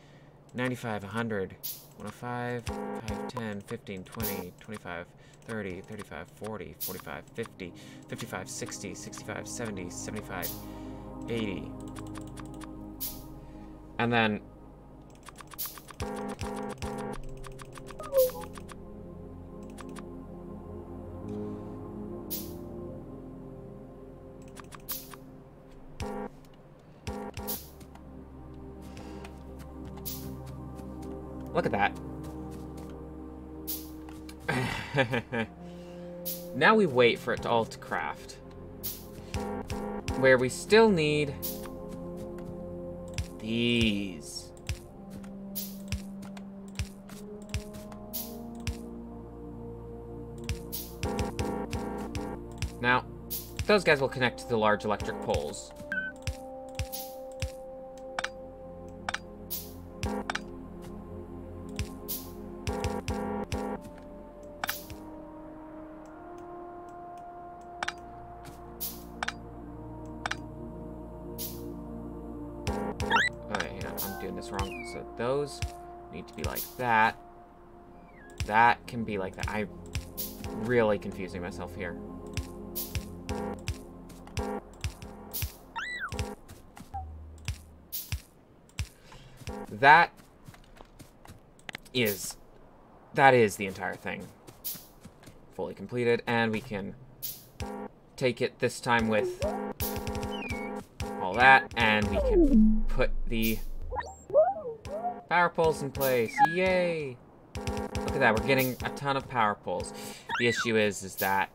[SPEAKER 1] 95, 100, 105, 5, 10, 15, 20, 25, 30, 35, 40, 45, 50, 55, 60, 65, 70, 75, 80. And then... Look at that. Now we wait for it all to craft. Where we still need these. Now, those guys will connect to the large electric poles. I'm doing this wrong. So those need to be like that. That can be like that. I'm really confusing myself here. That is the entire thing. Fully completed, and we can take it this time with all that, and we can put the power poles in place. Yay! Look at that, we're getting a ton of power poles. The issue is that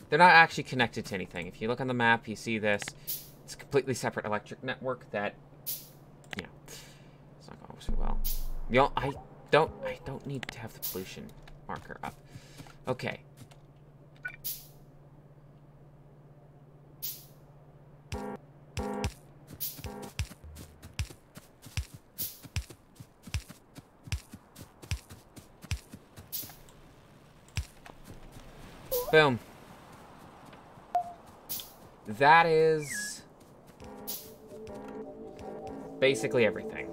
[SPEAKER 1] they're not actually connected to anything. If you look on the map, you see this. It's a completely separate electric network that, you know, it's not going so well. You know, I don't need to have the pollution marker up. Okay. Boom. That is basically everything.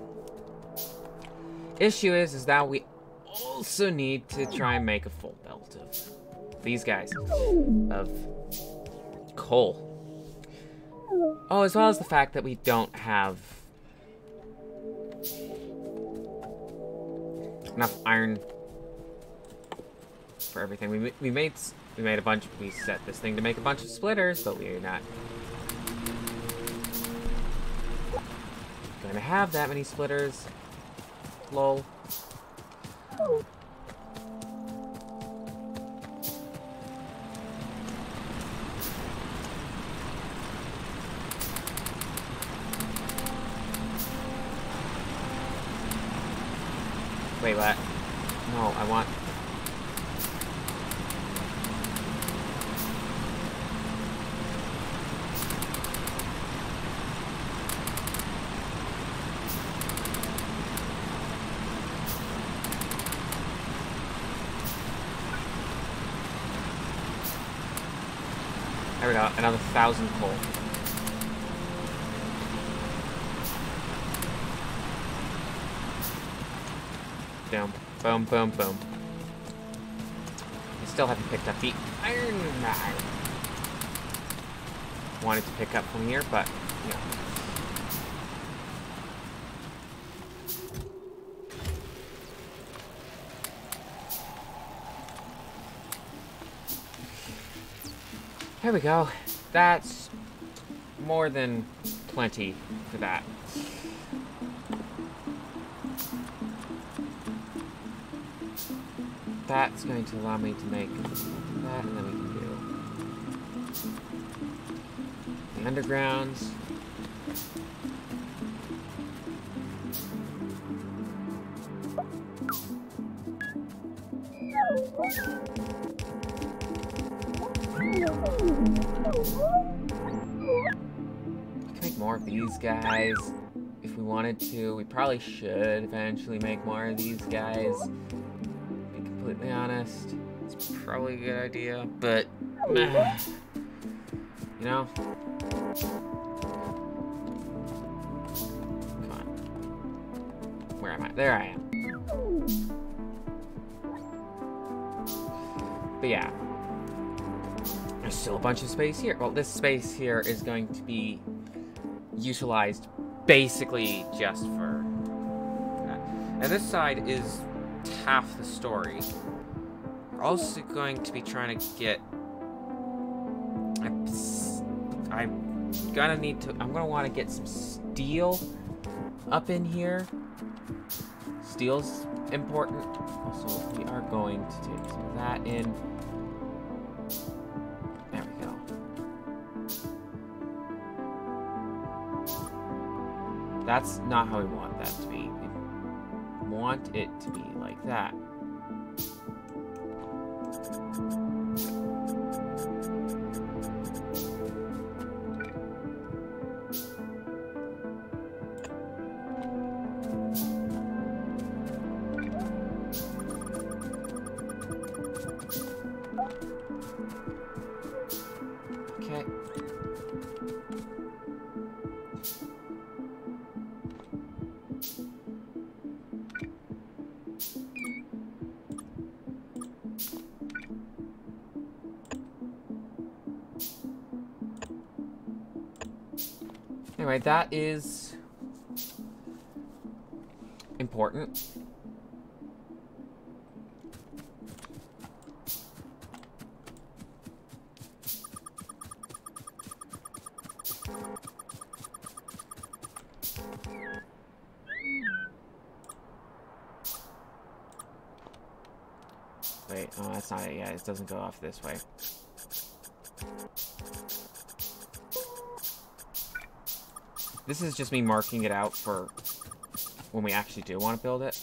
[SPEAKER 1] Issue is that we also need to try and make a full belt of these guys, of coal. Oh, as well as the fact that we don't have enough iron for everything. We made a bunch. We set this thing to make a bunch of splitters, but we're not going to have that many splitters. Lol. Wait, what? No, I want... There we go, another 1,000 coal. Boom, boom, boom, boom. I still haven't picked up the iron I wanted to pick up from here, but, yeah. There we go. That's more than plenty for that. That's going to allow me to make that, and then we can do the undergrounds. We can make more of these guys if we wanted to. We probably should eventually make more of these guys. To be completely honest, it's probably a good idea, but you know, come on. Where am I? There I am. But yeah. There's still a bunch of space here. Well, this space here is going to be utilized basically just for that. And this side is half the story. We're also going to be trying to get... I'm gonna want to get some steel up in here. Steel's important. Also, we are going to take some of that in. That's not how we want that to be. We want it to be like that. Okay. Anyway, that is important. Wait, oh, that's not it. Yeah, it doesn't go off this way. This is just me marking it out for when we actually do want to build it.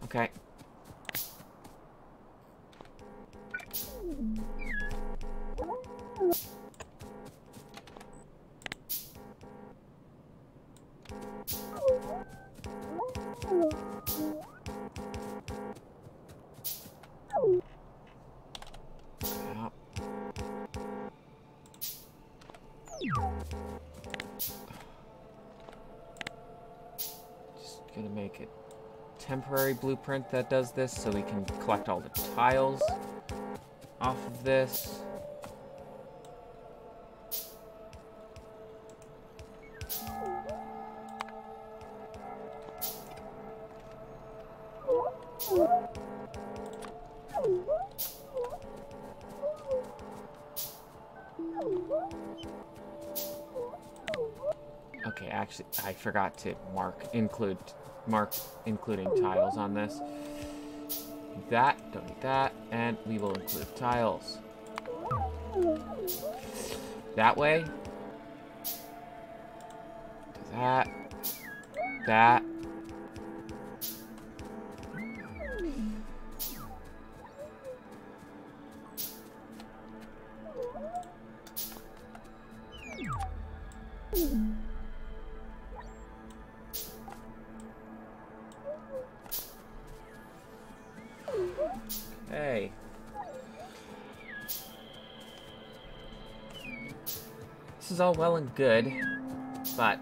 [SPEAKER 1] Okay. Just gonna make it temporary blueprint that does this so we can collect all the tiles off of this. Okay, actually, I forgot to mark including tiles on this. Need that, don't need that, and we will include tiles. That way. That. That. Hey. This is all well and good, but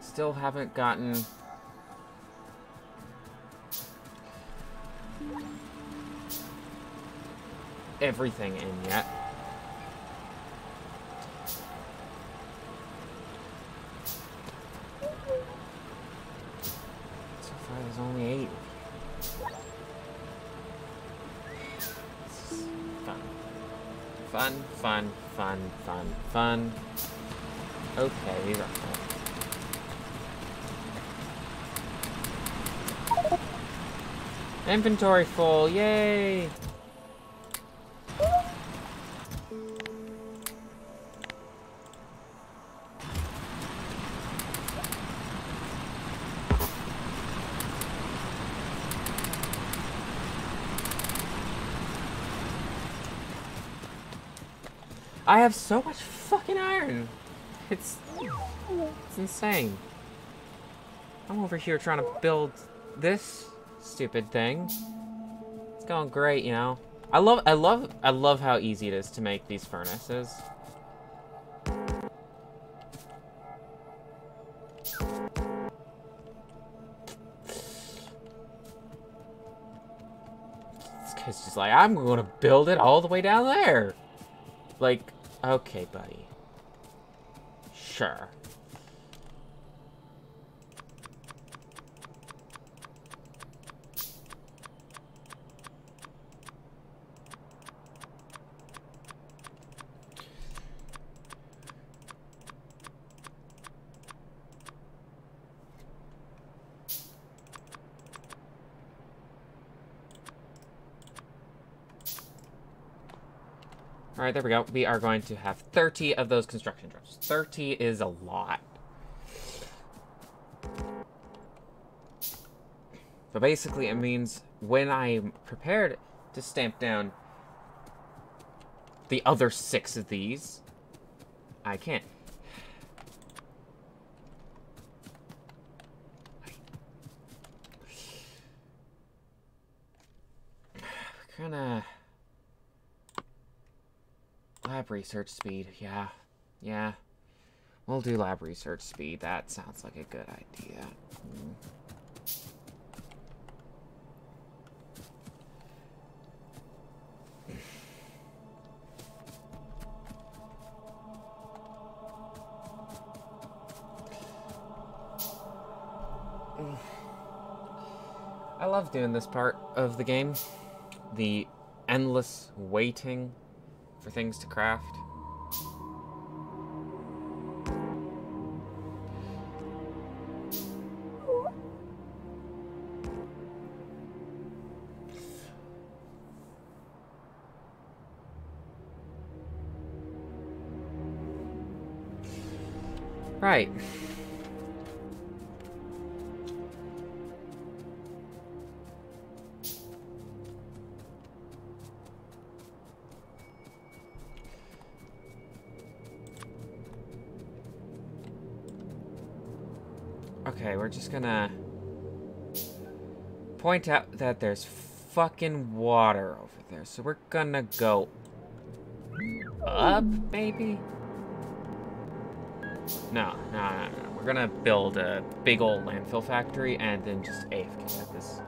[SPEAKER 1] still haven't gotten everything in yet. So far there's only 8. Fun, fun, fun, fun, fun. Okay, these are fun. Inventory full, yay! I have so much fucking iron. It's insane. I'm over here trying to build this stupid thing. It's going great, you know. I love how easy it is to make these furnaces. It's just like, I'm going to build it all the way down there. Like, okay, buddy. Sure. Alright, there we go. We are going to have 30 of those construction drones. 30 is a lot. But basically, it means when I'm prepared to stamp down the other 6 of these, I can. Kinda... Lab research speed, yeah. We'll do lab research speed. That sounds like a good idea. I love doing this part of the game. The endless waiting for things to craft. Right. Okay, we're just gonna point out that there's fucking water over there. So we're gonna go up, maybe? No. We're gonna build a big old landfill factory and then just AFK at this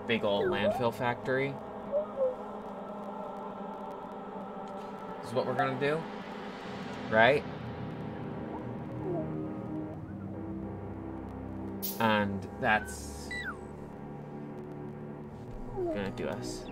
[SPEAKER 1] big old landfill factory. This is what we're gonna do, right? And that's gonna do us.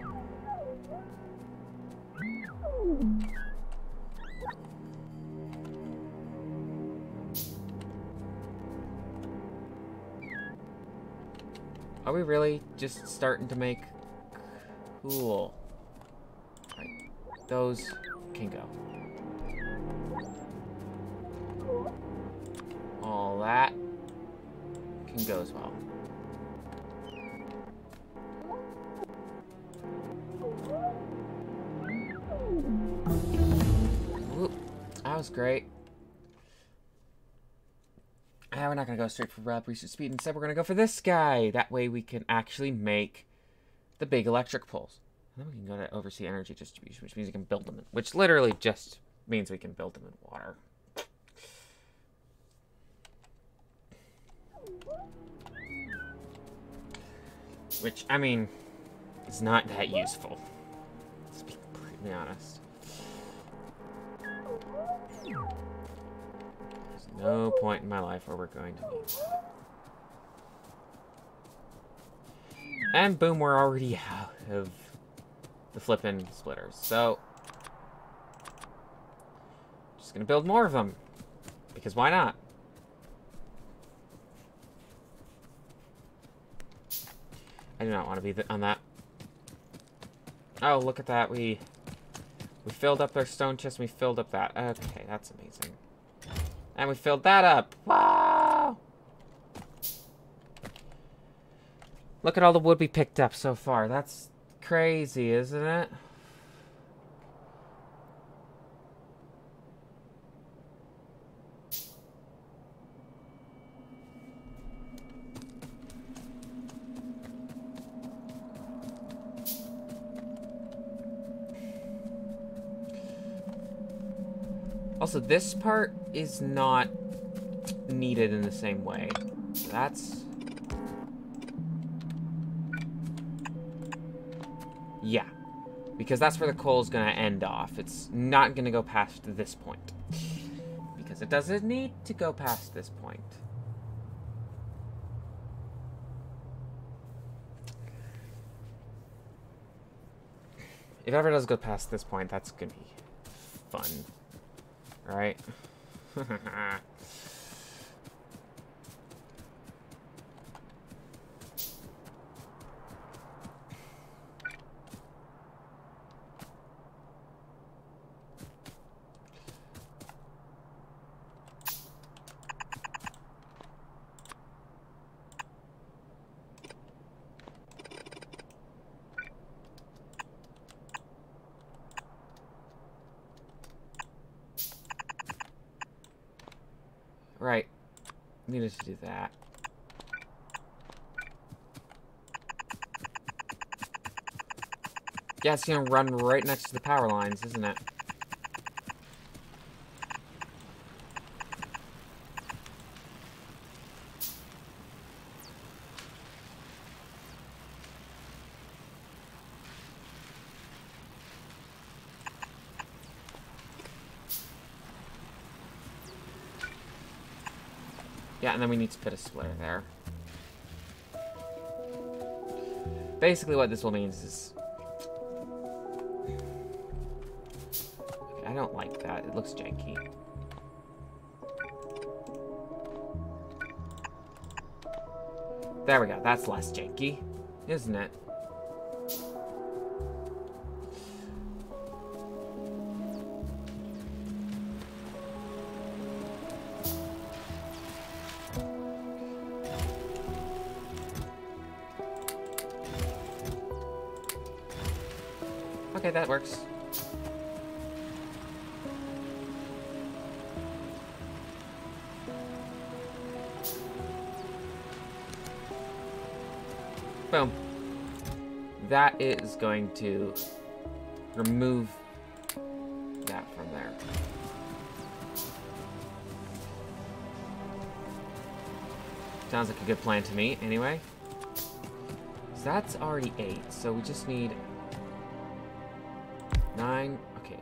[SPEAKER 1] Are we really just starting to make... Cool. Right. Those can go. All that can go as well. Whoop. That was great. We're not going to go straight for rapid research speed. Instead, we're going to go for this guy. That way we can actually make the big electric poles. And then we can go to oversee energy distribution, which means we can build them in, which literally just means we can build them in water. Which, I mean, is not that useful. Let's be completely honest. There's no point in my life where we're going to need that. And boom, we're already out of the flippin' splitters. So, just gonna build more of them. Because why not? I do not want to be on that. Oh, look at that. We filled up their stone chest and we filled up that. Okay, that's amazing. And we filled that up. Wow! Look at all the wood we picked up so far. That's crazy, isn't it? Also, this part is not needed in the same way. That's... yeah. Because that's where the coal's gonna end off. It's not gonna go past this point. Because it doesn't need to go past this point. If it ever does go past this point, that's gonna be fun. Right? Right. Needed to do that. Yeah, it's gonna run right next to the power lines, isn't it? Yeah, and then we need to put a splitter there. basically what this will mean is... I don't like that. It looks janky. There we go. That's less janky, isn't it? Okay, that works. Boom. That is going to remove that from there. Sounds like a good plan to me, anyway. So that's already 8, so we just need 9, okay.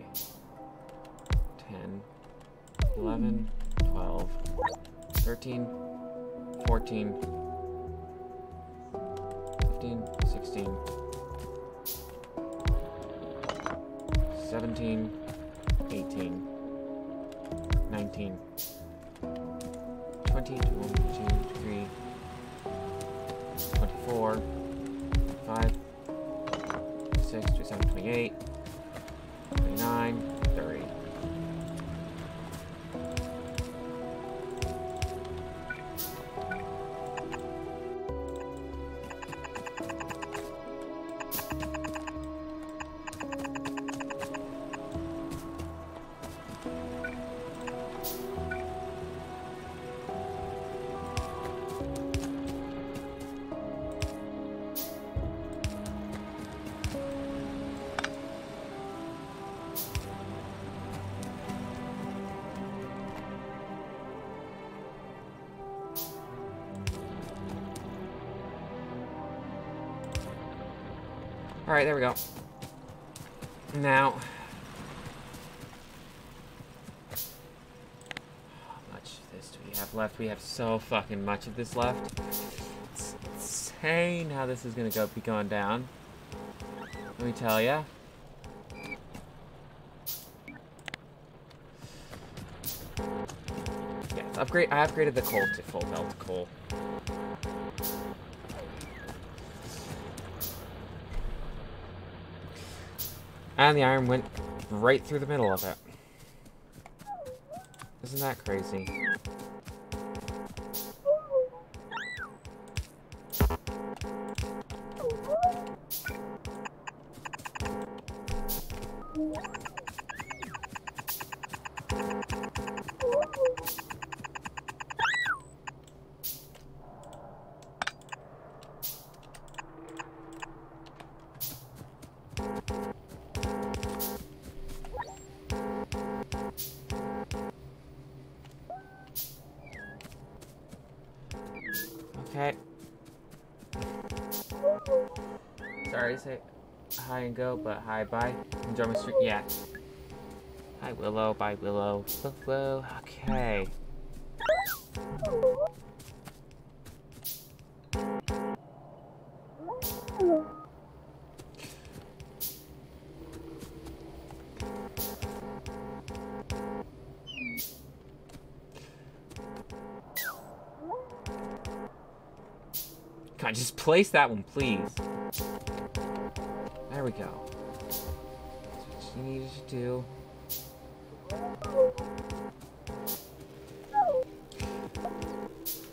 [SPEAKER 1] 10, 11, 12, 13, 14, 15, 16, 17, 18, 19, 20, 21, 22, 23, 24, 25, 26, 27, 28, 29, 30. Alright, there we go. Now, how much of this do we have left? We have so fucking much of this left. It's insane how this is gonna be going down. Let me tell ya. Yeah, I upgraded the coal to full belt coal. And the iron went right through the middle of it. Isn't that crazy? Okay. Sorry to say hi and go, but hi, bye. Enjoy my stream. Yeah. Hi, Willow. Bye, Willow. Willow. Okay. Can I just place that one, please? There we go. That's what you needed to do.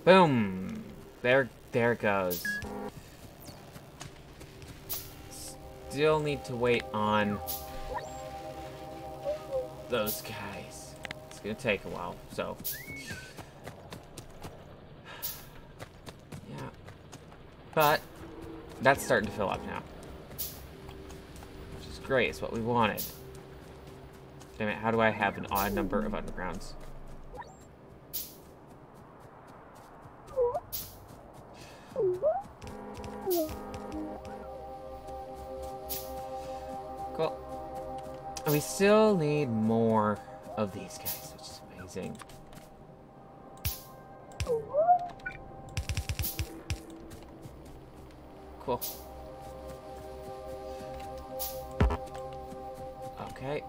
[SPEAKER 1] Boom! There it goes. Still need to wait on those guys. It's gonna take a while, so. Yeah. But that's starting to fill up now. Which is great, it's what we wanted. Damn it, how do I have an odd number of undergrounds? Cool. And we still need more of these guys, which is amazing. Cool. Okay.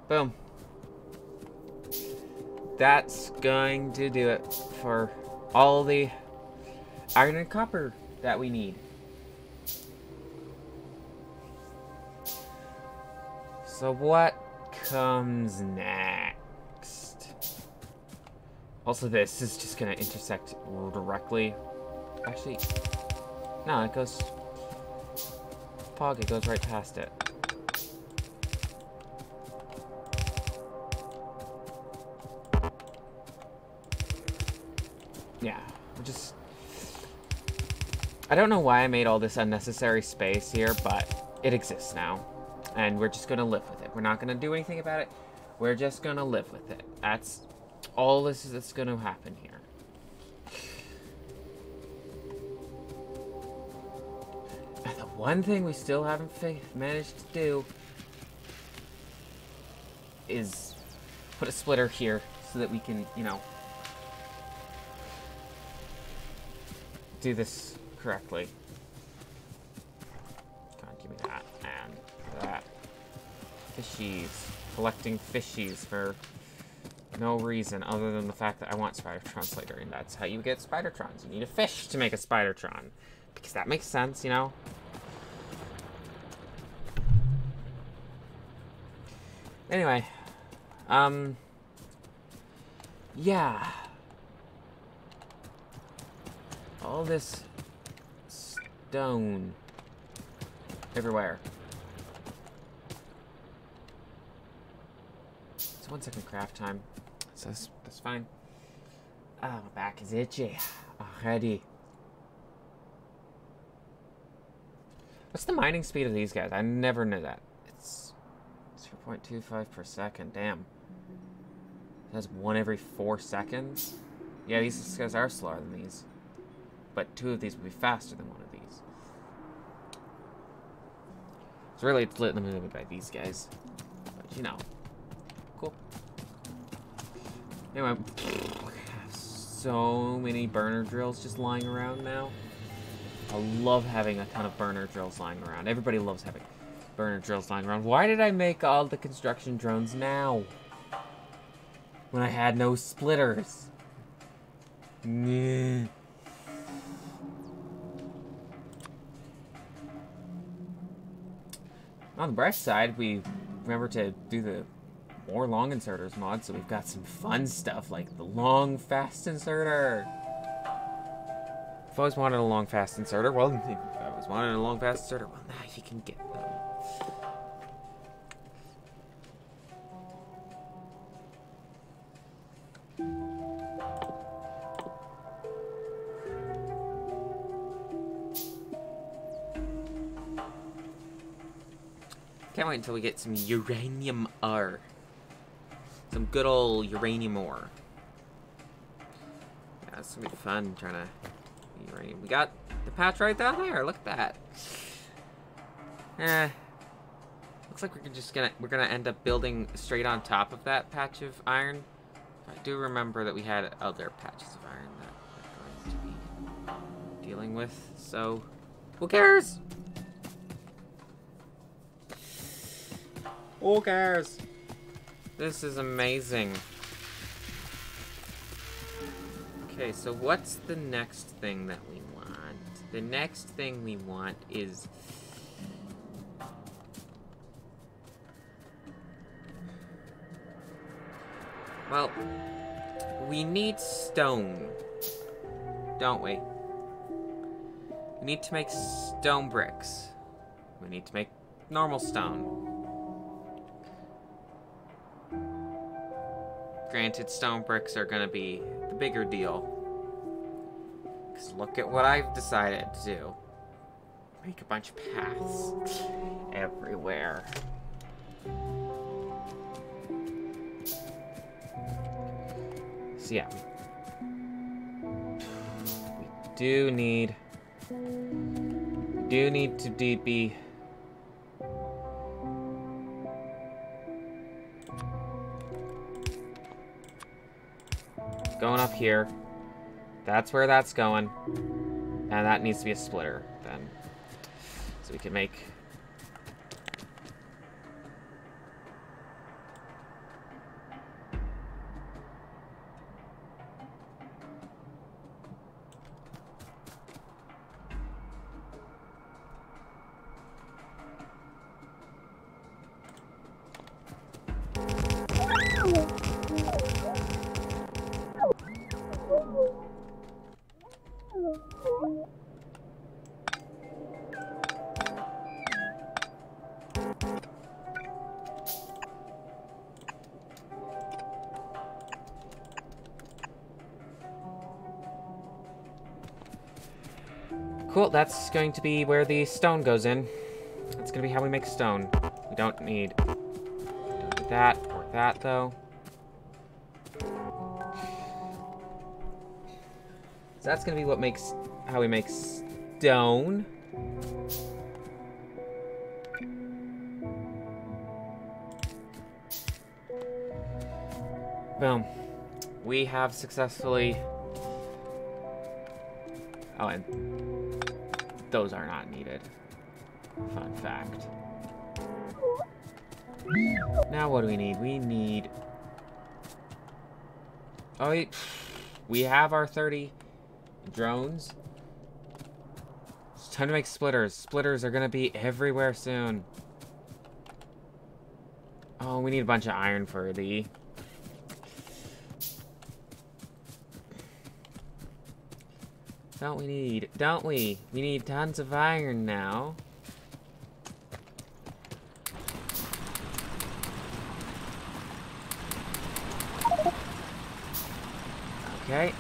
[SPEAKER 1] Boom. That's going to do it for all the iron and copper that we need. So what comes next? Also, this is just gonna intersect directly. Actually, no, it goes... Pog, it goes right past it. Yeah, we're just... I don't know why I made all this unnecessary space here, but it exists now. And we're just gonna live with it. We're not gonna do anything about it. We're just gonna live with it. That's all this is that's gonna happen here. And the one thing we still haven't managed to do is put a splitter here so that we can, you know, do this correctly. Come on, give me that and that. Fishies. Collecting fishies for no reason other than the fact that I want Spidertrons later, and that's how you get Spidertrons. You need a fish to make a Spidertron. Because that makes sense, you know? Anyway. Yeah. All this stone everywhere. So 1 second craft time. So that's fine. Oh, my back is itchy already. What's the mining speed of these guys? I never knew that. It's 0.25 per second. Damn. That's 1 every 4 seconds. Yeah, these guys are slower than these. But 2 of these would be faster than 1 of these. So really, it's limited by these guys. But you know. Cool. Anyway, so many burner drills just lying around now. I love having a ton of burner drills lying around. Everybody loves having burner drills lying around. Why did I make all the construction drones now? When I had no splitters. On the bright side, we remember to do the more long inserters mod, so we've got some fun stuff like the long fast inserter. I've always wanted a long fast inserter. Well, if I always wanted a long fast inserter, well, now you can get them. Can't wait until we get some uranium ore. Some good old uranium ore. Yeah, it's gonna be fun trying to uranium. We got the patch right down there. Look at that. Looks like we're gonna end up building straight on top of that patch of iron. I do remember that we had other patches of iron that we're going to be dealing with. So, who cares? Who cares? This is amazing. Okay, so what's the next thing that we want? The next thing we want is... well, we need stone, don't we? We need to make stone bricks. We need to make normal stone. Granted, stone bricks are gonna be the bigger deal. Because look at what I've decided to do. Make a bunch of paths everywhere. So yeah. We do need to be going up here. That's where that's going. And that needs to be a splitter, then. So we can make... Cool, that's going to be where the stone goes in. That's going to be how we make stone. We don't need that or that, though. So that's going to be what makes... how we make stone. Boom. We have successfully... Oh, and those are not needed. Fun fact. Now what do we need? We need... Oh, we have our 30 drones. It's time to make splitters. Splitters are gonna be everywhere soon. Oh, we need a bunch of iron for the... Don't we? We need tons of iron now. Okay.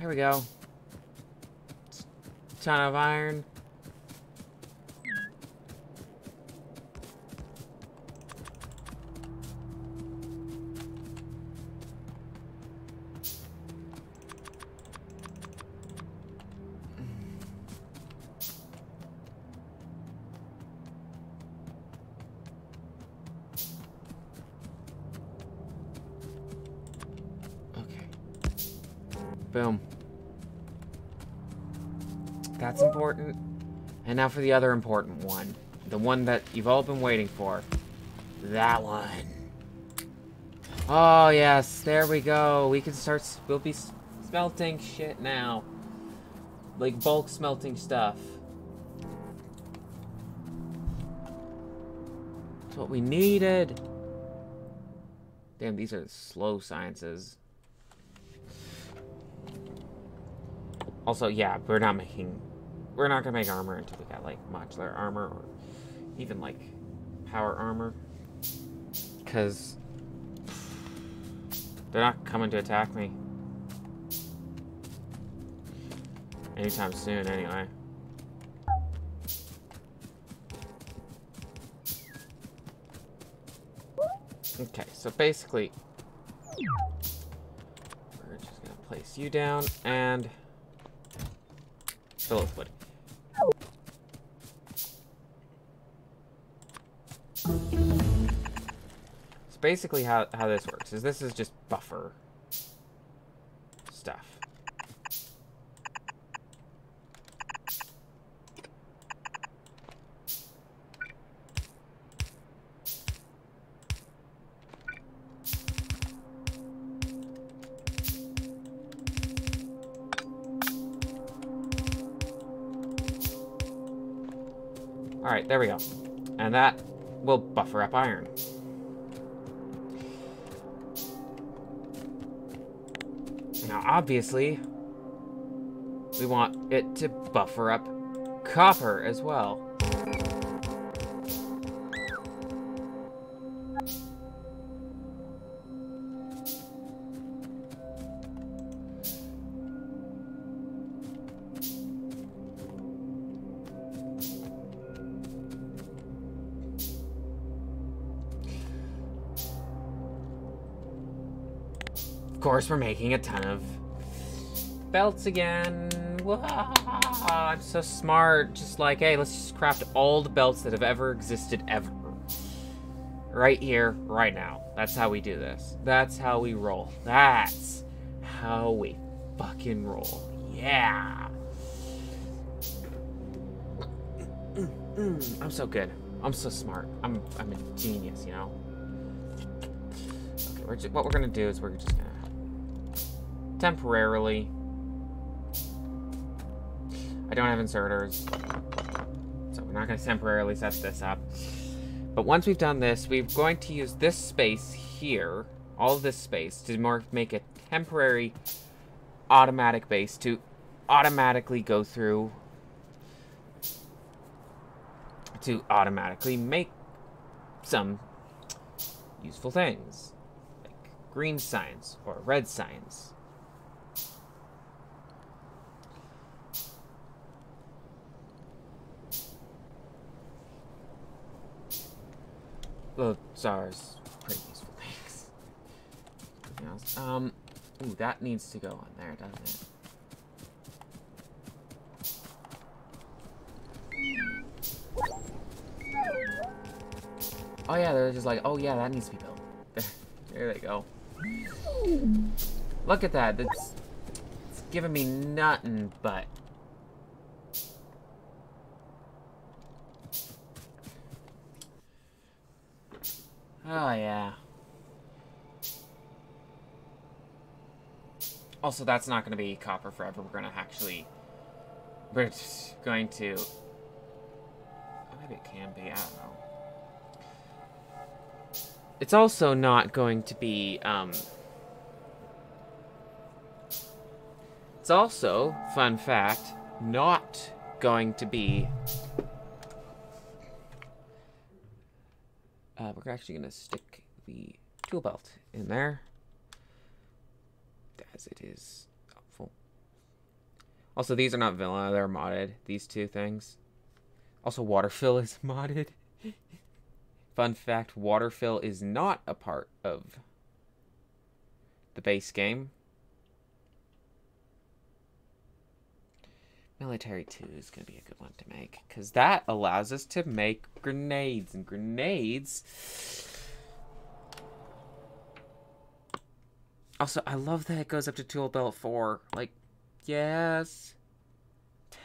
[SPEAKER 1] There we go. Ton of iron. Okay. Boom. That's important. And now for the other important one. The one that you've all been waiting for. That one. Oh, yes. There we go. We can start... We'll be smelting shit now. Like, bulk smelting stuff. That's what we needed. Damn, these are slow sciences. Also, yeah, we're not gonna make armor until we got, like, modular armor or even, like, power armor. Because they're not coming to attack me. Anytime soon, anyway. Okay, so basically, we're just gonna place you down and fill it with wood. So basically how this works is this is just buffer stuff. Alright, there we go. And that will buffer up iron. Now, obviously, we want it to buffer up copper as well. course, we're making a ton of belts again. Wah, I'm so smart. Just like, hey, let's just craft all the belts that have ever existed ever. Right here, right now. That's how we do this. That's how we roll. That's how we fucking roll. Yeah. I'm so good. I'm so smart. I'm a genius, you know? Okay, what we're gonna do is we're just gonna temporarily... I don't have inserters, so we're not gonna temporarily set this up. But once we've done this, we're going to use this space here, all of this space, to make a temporary automatic base to automatically go through, to automatically make some useful things, like green signs or red signs. Well, SARS, pretty useful things. Ooh, that needs to go on there, doesn't it? Oh yeah, they're just like, oh yeah, that needs to be built. There they go. Look at that. It's giving me nothing but. Oh yeah. Also, that's not going to be copper forever. We're going to actually... We're just going to... Maybe it can be. I don't know. It's also not going to be... It's also, fun fact, not going to be... we're actually going to stick the tool belt in there. As it is helpful. Also, these are not vanilla, they're modded. These two things. Also, water fill is modded. Fun fact, water fill is not a part of the base game. Military 2 is going to be a good one to make, because that allows us to make grenades, and grenades... Also, I love that it goes up to tool belt 4. Like, yes.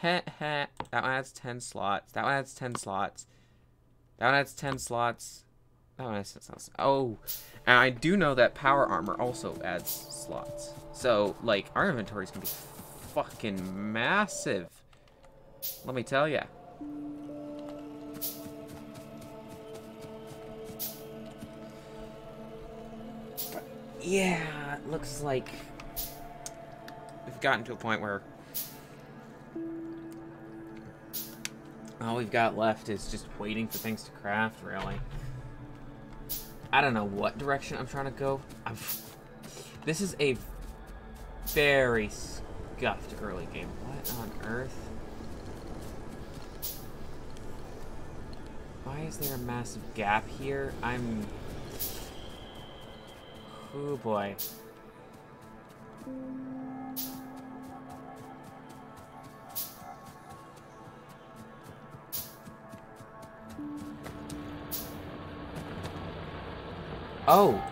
[SPEAKER 1] That one adds 10 slots. That one adds 10 slots. That one adds 10 slots. That one adds 10 slots. Oh, and I do know that power armor also adds slots. So, like, our inventory is going to be fucking massive. Let me tell ya. Yeah, it looks like we've gotten to a point where all we've got left is just waiting for things to craft, really. I don't know what direction I'm trying to go. This is a very scuffed early game. What on earth? Why is there a massive gap here? Oh boy. Oh.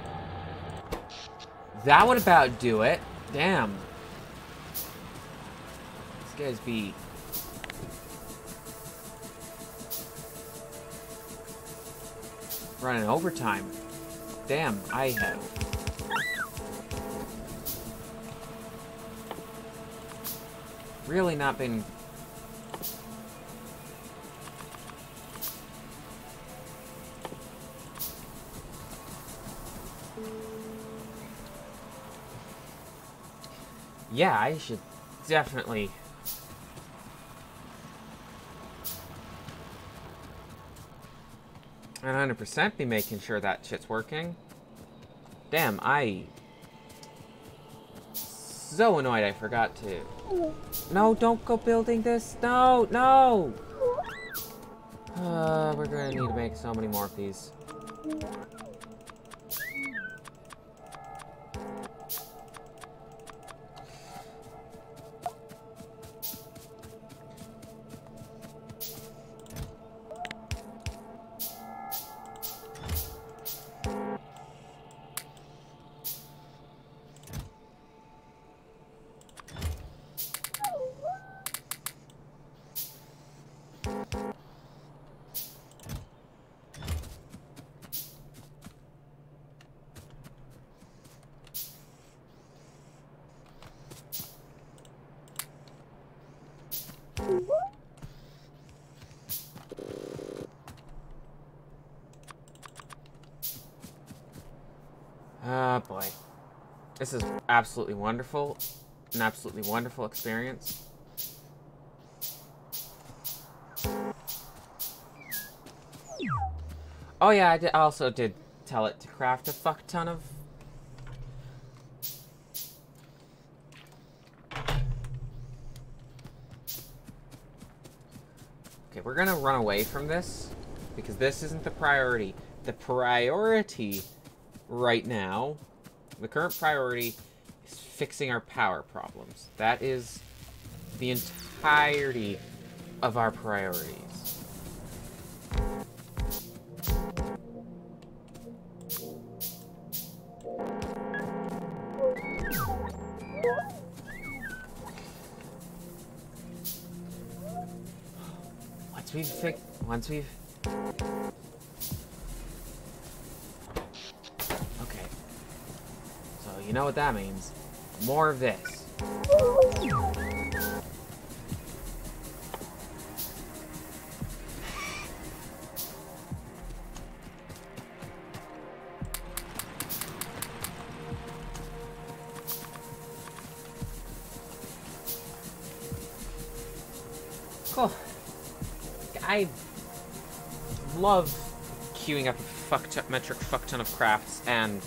[SPEAKER 1] That would about do it. Damn. These guys be... running overtime. Damn, I have... really not been... Yeah, I should definitely... 100% be making sure that shit's working. Damn, so annoyed I forgot to. No, don't go building this. No, no! We're gonna need to make so many more of these. Ah, boy. This is absolutely wonderful. An absolutely wonderful experience. Oh yeah, I also did tell it to craft a fuck ton of... Okay, we're gonna run away from this, because this isn't the priority. The priority right now, the current priority, is fixing our power problems. That is the entirety of our priorities. Once we've... Okay. So, you know what that means. More of this. Cool. I love queuing up a metric fuck ton of crafts and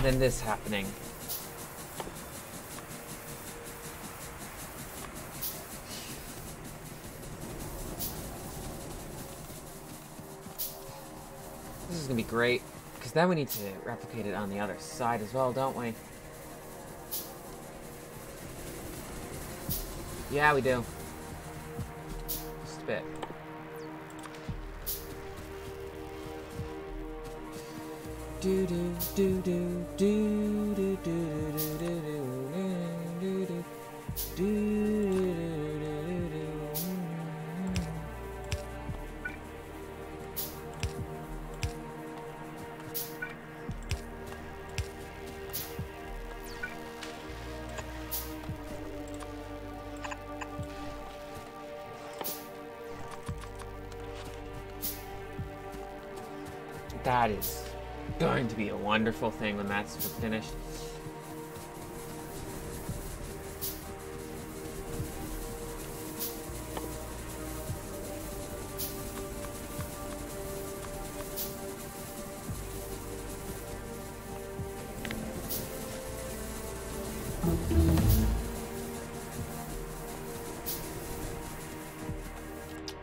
[SPEAKER 1] then this happening. This is gonna be great, because then we need to replicate it on the other side as well, don't we? Yeah, we do. Just a bit. Do do do do do do do do do do do. That is going to be a wonderful thing when that's finished.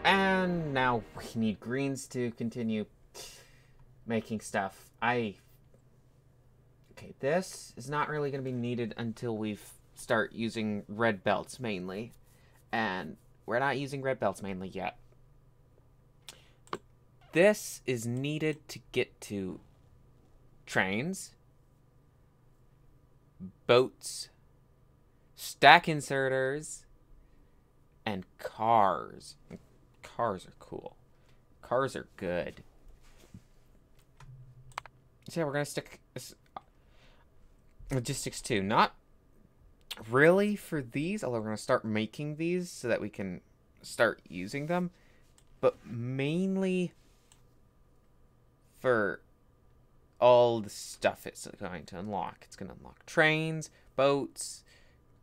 [SPEAKER 1] And now we need greens to continue making stuff. Okay, this is not really going to be needed until we start using red belts mainly. And we're not using red belts mainly yet. This is needed to get to trains, boats, stack inserters, and cars. Cars are cool. Cars are good. So yeah, we're gonna stick logistics too. Not really for these, although we're gonna start making these so that we can start using them, but mainly for all the stuff it's going to unlock. It's gonna unlock trains, boats,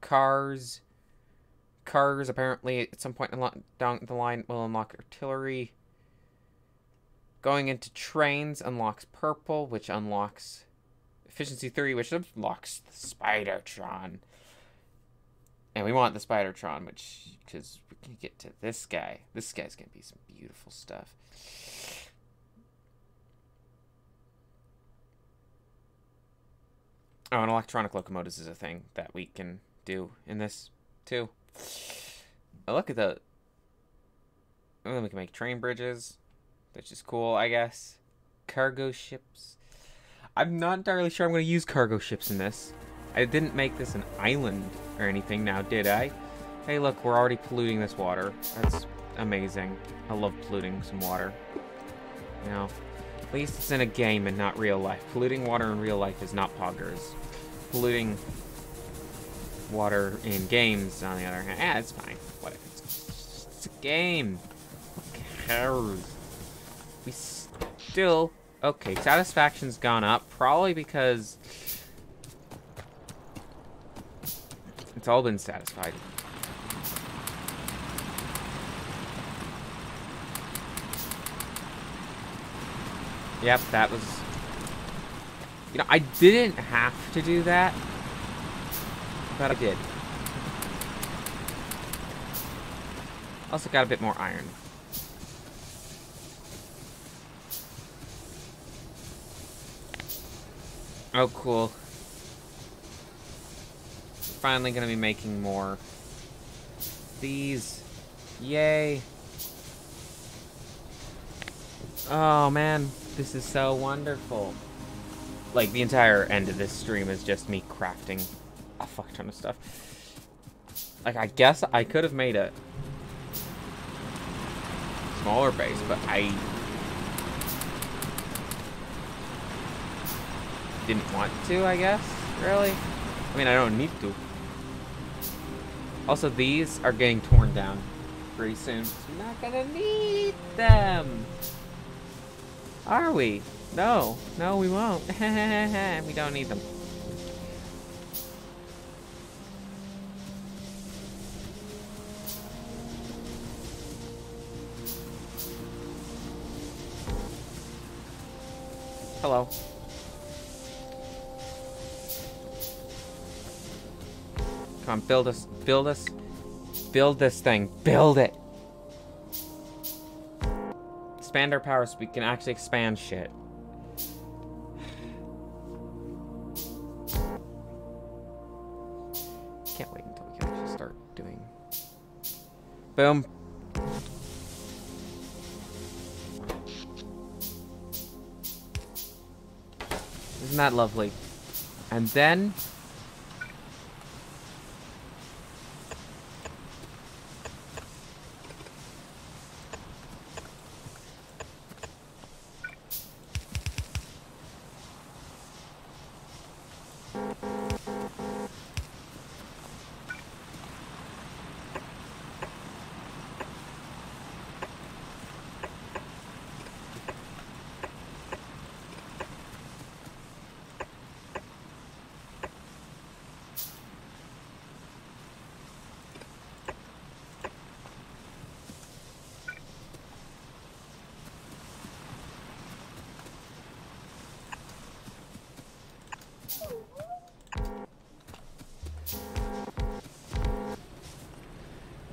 [SPEAKER 1] cars. Cars apparently at some point down the line will unlock artillery. Going into trains unlocks purple, which unlocks efficiency 3, which unlocks the Spidertron. And we want the Spidertron, because we can get to this guy. This guy's gonna be some beautiful stuff. Oh, and electronic locomotives is a thing that we can do in this too. Oh, look at the... And then we can make train bridges, which is cool, I guess. Cargo ships. I'm not entirely sure I'm going to use cargo ships in this. I didn't make this an island or anything now, did I? Hey, look, we're already polluting this water. That's amazing. I love polluting some water. You know, at least it's in a game and not real life. Polluting water in real life is not poggers. Polluting Water in games, on the other hand, it's fine. Whatever. It's a game. Who cares? We still... Okay, satisfaction's gone up. Probably because... it's all been satisfied. Yep, that was... You know, I didn't have to do that. But I did. Also got a bit more iron. Oh, cool. Finally gonna be making more. These. Yay. Oh, man. This is so wonderful. Like, the entire end of this stream is just me crafting a fuck ton of stuff. Like, I guess I could have made a smaller base, but I didn't want to, I guess, really. I mean, I don't need to. Also, these are getting torn down pretty soon. We're not gonna need them. Are we? No. No, we won't. We don't need them. Hello. Come on, build us. Build us. Build this thing. Build it. Expand our power so we can actually expand shit. Can't wait until we can actually start doing... Boom. Isn't that lovely? And then...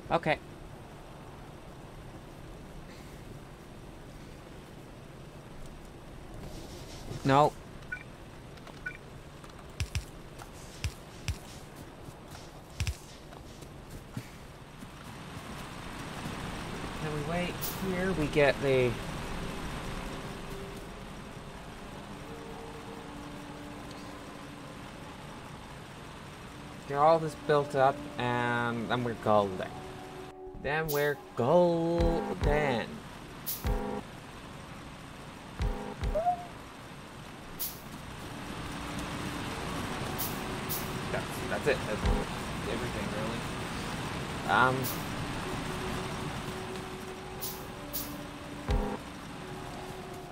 [SPEAKER 1] Okay. No. Can we wait here? We get the... Get all this built up, and then we're golden. Then we're golden. That's it. That's everything, really.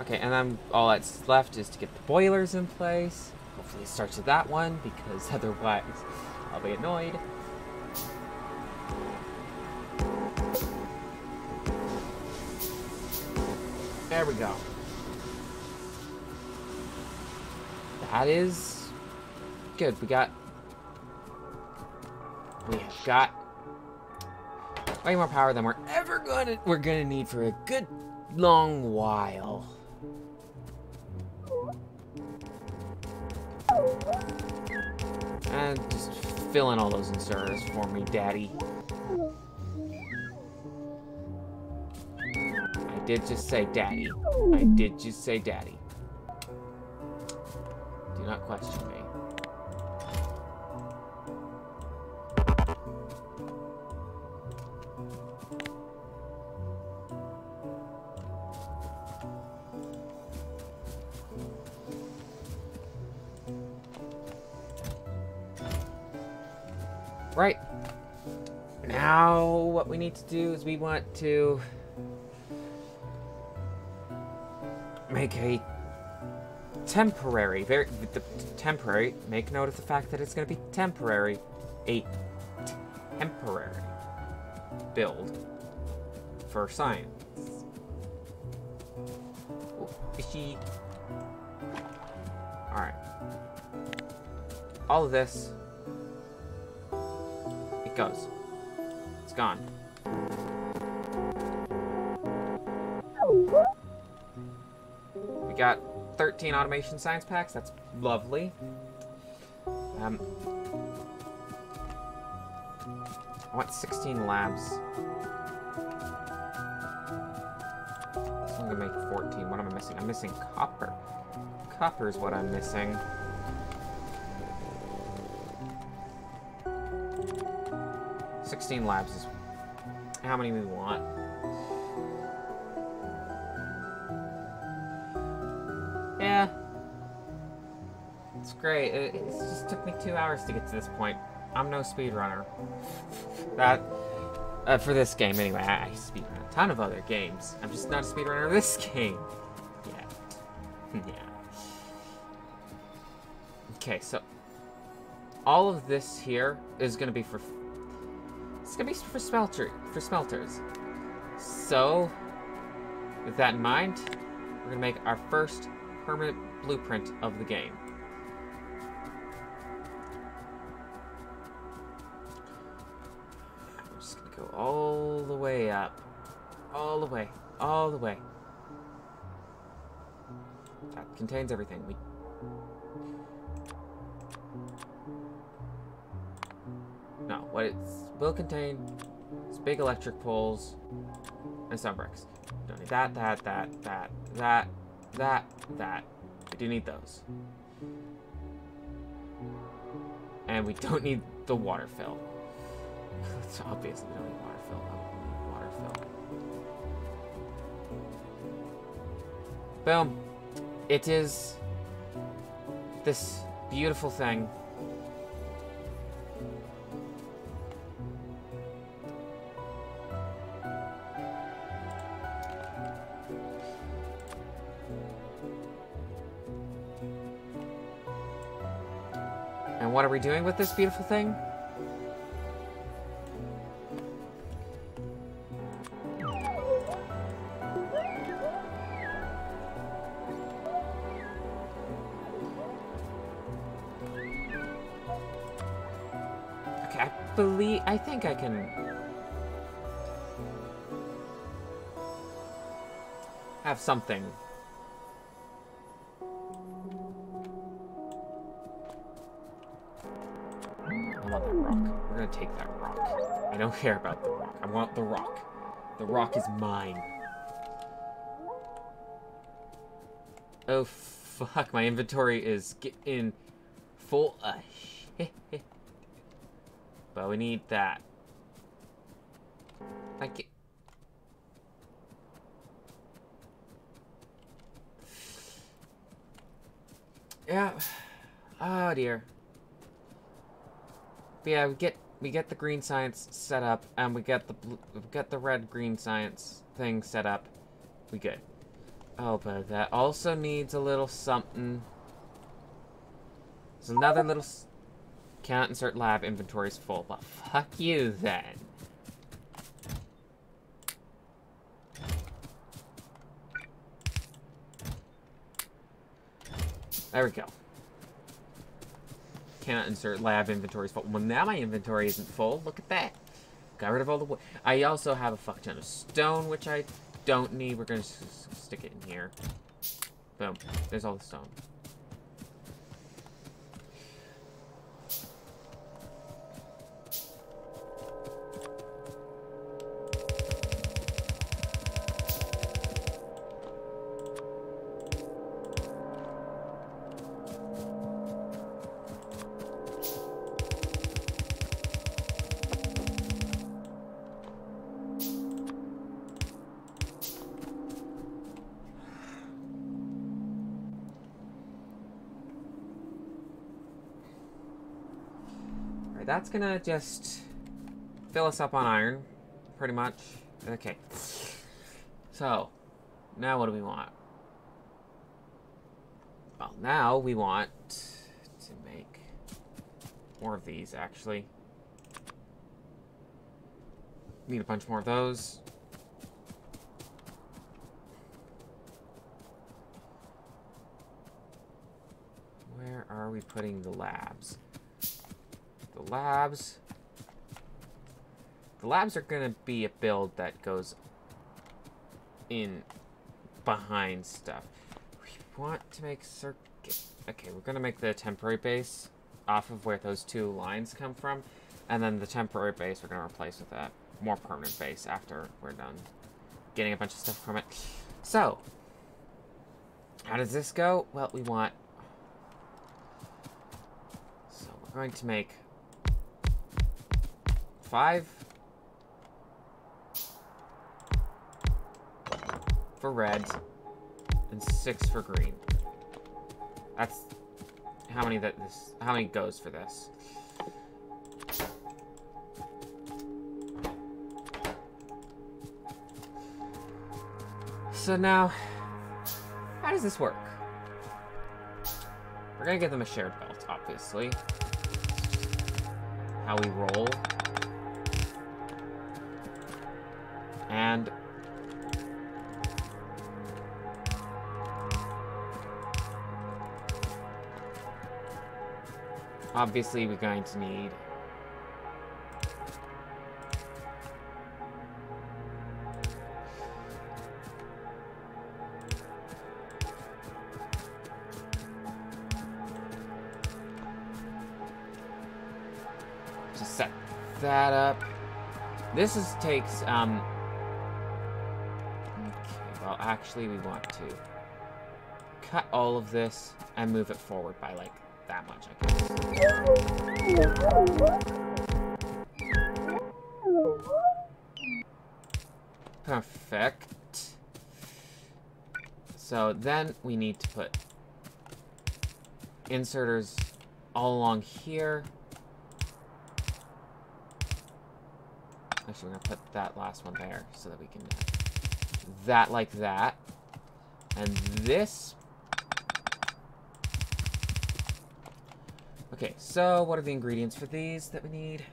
[SPEAKER 1] Okay, and then all that's left is to get the boilers in place. Hopefully it starts with that one, because otherwise I'll be annoyed. There we go. That is good. We have got way more power than we're gonna need for a good long while. And just fill in all those inserters for me, Daddy. I did just say Daddy. I did just say Daddy. Do not question me. Right. Now, what we need to do is we want to make a temporary, temporary, make note of the fact that it's going to be temporary, a temporary build for science. Oh, fishy. Alright. All of this, it goes. It's gone. We got 13 automation science packs. That's lovely. I want 16 labs. So I'm gonna make 14. What am I missing? I'm missing copper. Copper is what I'm missing. $16 labs is how many we want. Yeah. It's great. It just took me 2 hours to get to this point. I'm no speedrunner. That, for this game anyway. I speedrun a ton of other games. I'm just not a speedrunner of this game. Yeah. Yeah. Okay, so all of this here is gonna be for smelters. So with that in mind, we're gonna make our first permanent blueprint of the game. I'm just gonna go all the way up. All the way. That contains everything. No, what it will contain is big electric poles and some bricks. Don't need that. We do need those. And we don't need the water fill. It's obvious we don't need water fill. We need water fill. Boom. It is this beautiful thing. And what are we doing with this beautiful thing? Okay, I think I can have something. I want that rock. We're gonna take that rock. I don't care about the rock. I want the rock. The rock is mine. Oh, fuck. My inventory is getting full of shit. But we need that. Yeah. Oh, dear. But yeah, we get the green science set up, and we get the red green science thing set up. We good. Oh, but that also needs a little something. There's another little. Cannot insert lab. Inventory's full. But fuck you then. There we go. Cannot insert lab. Inventory's full. Well, now my inventory isn't full. Look at that. Got rid of all the wood. I also have a fuck ton of stone, which I don't need. We're gonna stick it in here. Boom. There's all the stone. Alright, that's gonna just fill us up on iron, pretty much. Okay. So, now what do we want? Well, now we want to make more of these, actually. Need a bunch more of those. Where are we putting the labs? The labs are gonna be a build that goes in behind stuff. We want to make circuit. Okay, we're gonna make the temporary base off of where those two lines come from, and then the temporary base we're gonna replace with a more permanent base after we're done getting a bunch of stuff from it. So, how does this go? Well, we want. So we're going to make 5 for red and 6 for green. That's how many goes for this. So now, how does this work? We're gonna give them a shared belt, obviously. How we roll. And obviously we're going to need to set that up. This takes okay, well actually we want to cut all of this and move it forward by like that much, I guess. Perfect. So then we need to put inserters all along here. Actually, we're gonna put that last one there so that we can that like that. And this. Okay, so what are the ingredients for these that we need?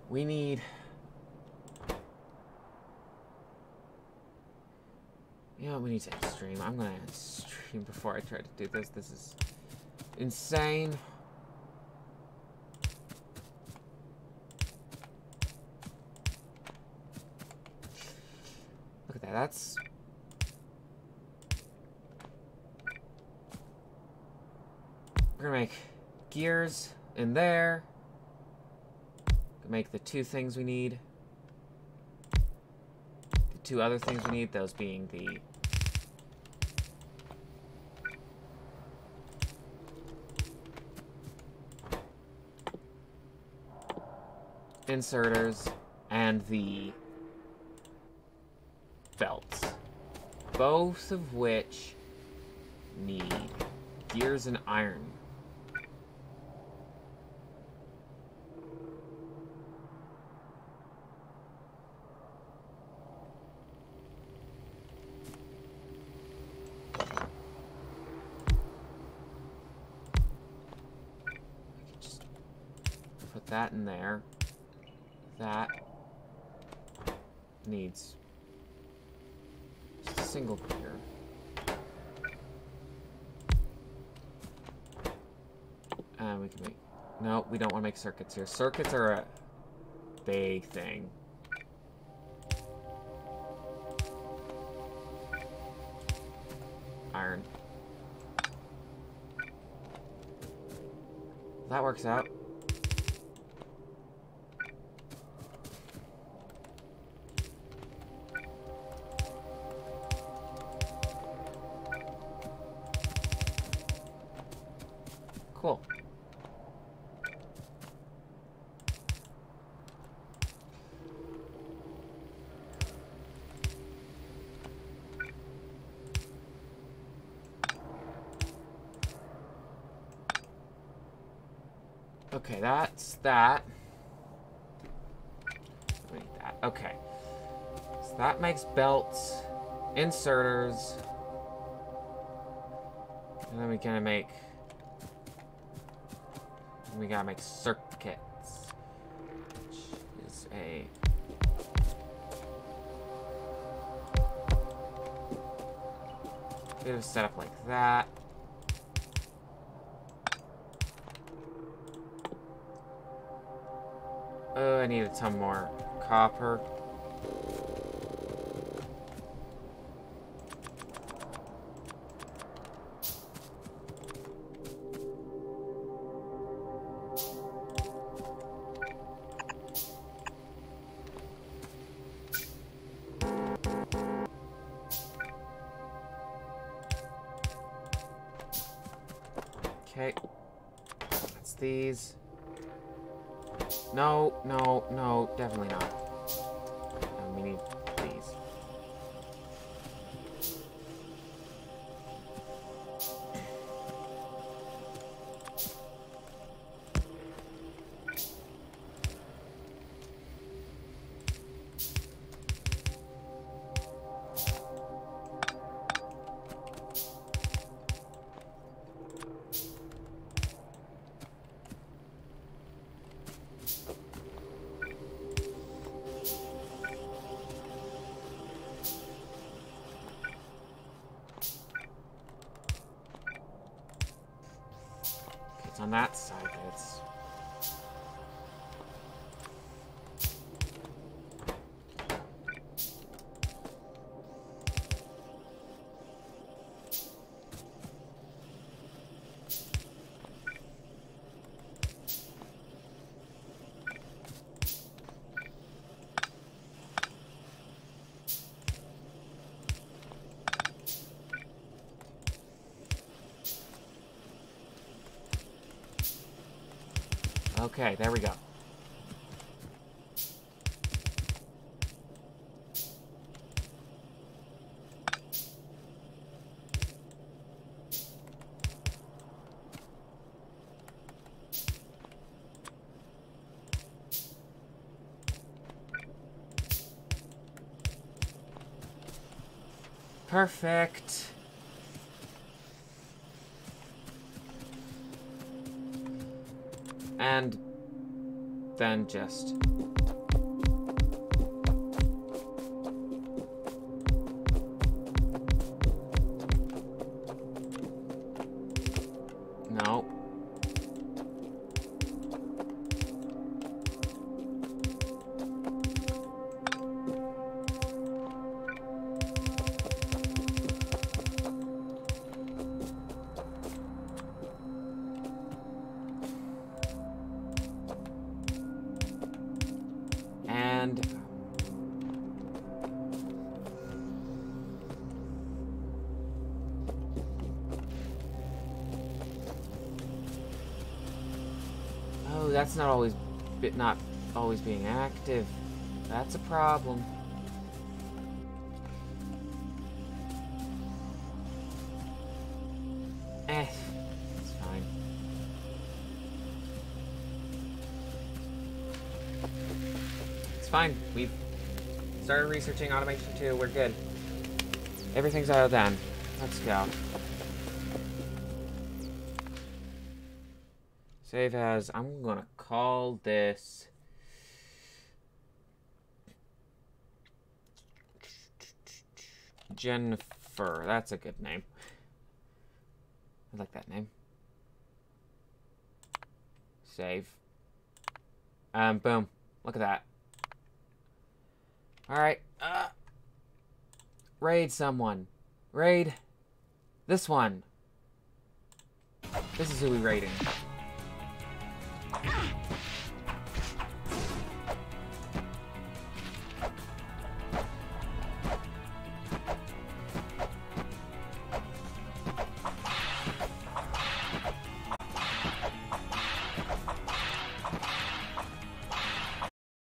[SPEAKER 1] We need. You know, we need to stream. I'm gonna stream before I try to do this. This is insane. Look at that. That's. We're gonna make gears in there. Make the 2 things we need. The 2 other things we need, those being the inserters and the belts. Both of which need gears and iron. That in there. That needs just a single gear. And we can make. No, we don't want to make circuits here. Circuits are a big thing. Iron. That works out. Cool. Okay, that's that. We need that. Okay. So that makes belts, inserters, and then we gotta make circuits, which is a bit of a setup like that. I need a ton more copper. Okay. That's these. No, no, no, definitely not. We need these. On that side, it's okay, there we go. Perfect. And then just no. And oh, that's not always being active. That's a problem. It's fine. It's fine. We've started researching automation too. We're good. Everything's out of done. Let's go. Save as, I'm gonna call this Jennifer. That's a good name. I like that name. Save. Boom. Look at that. Alright. Raid someone. Raid this one. This is who we raiding.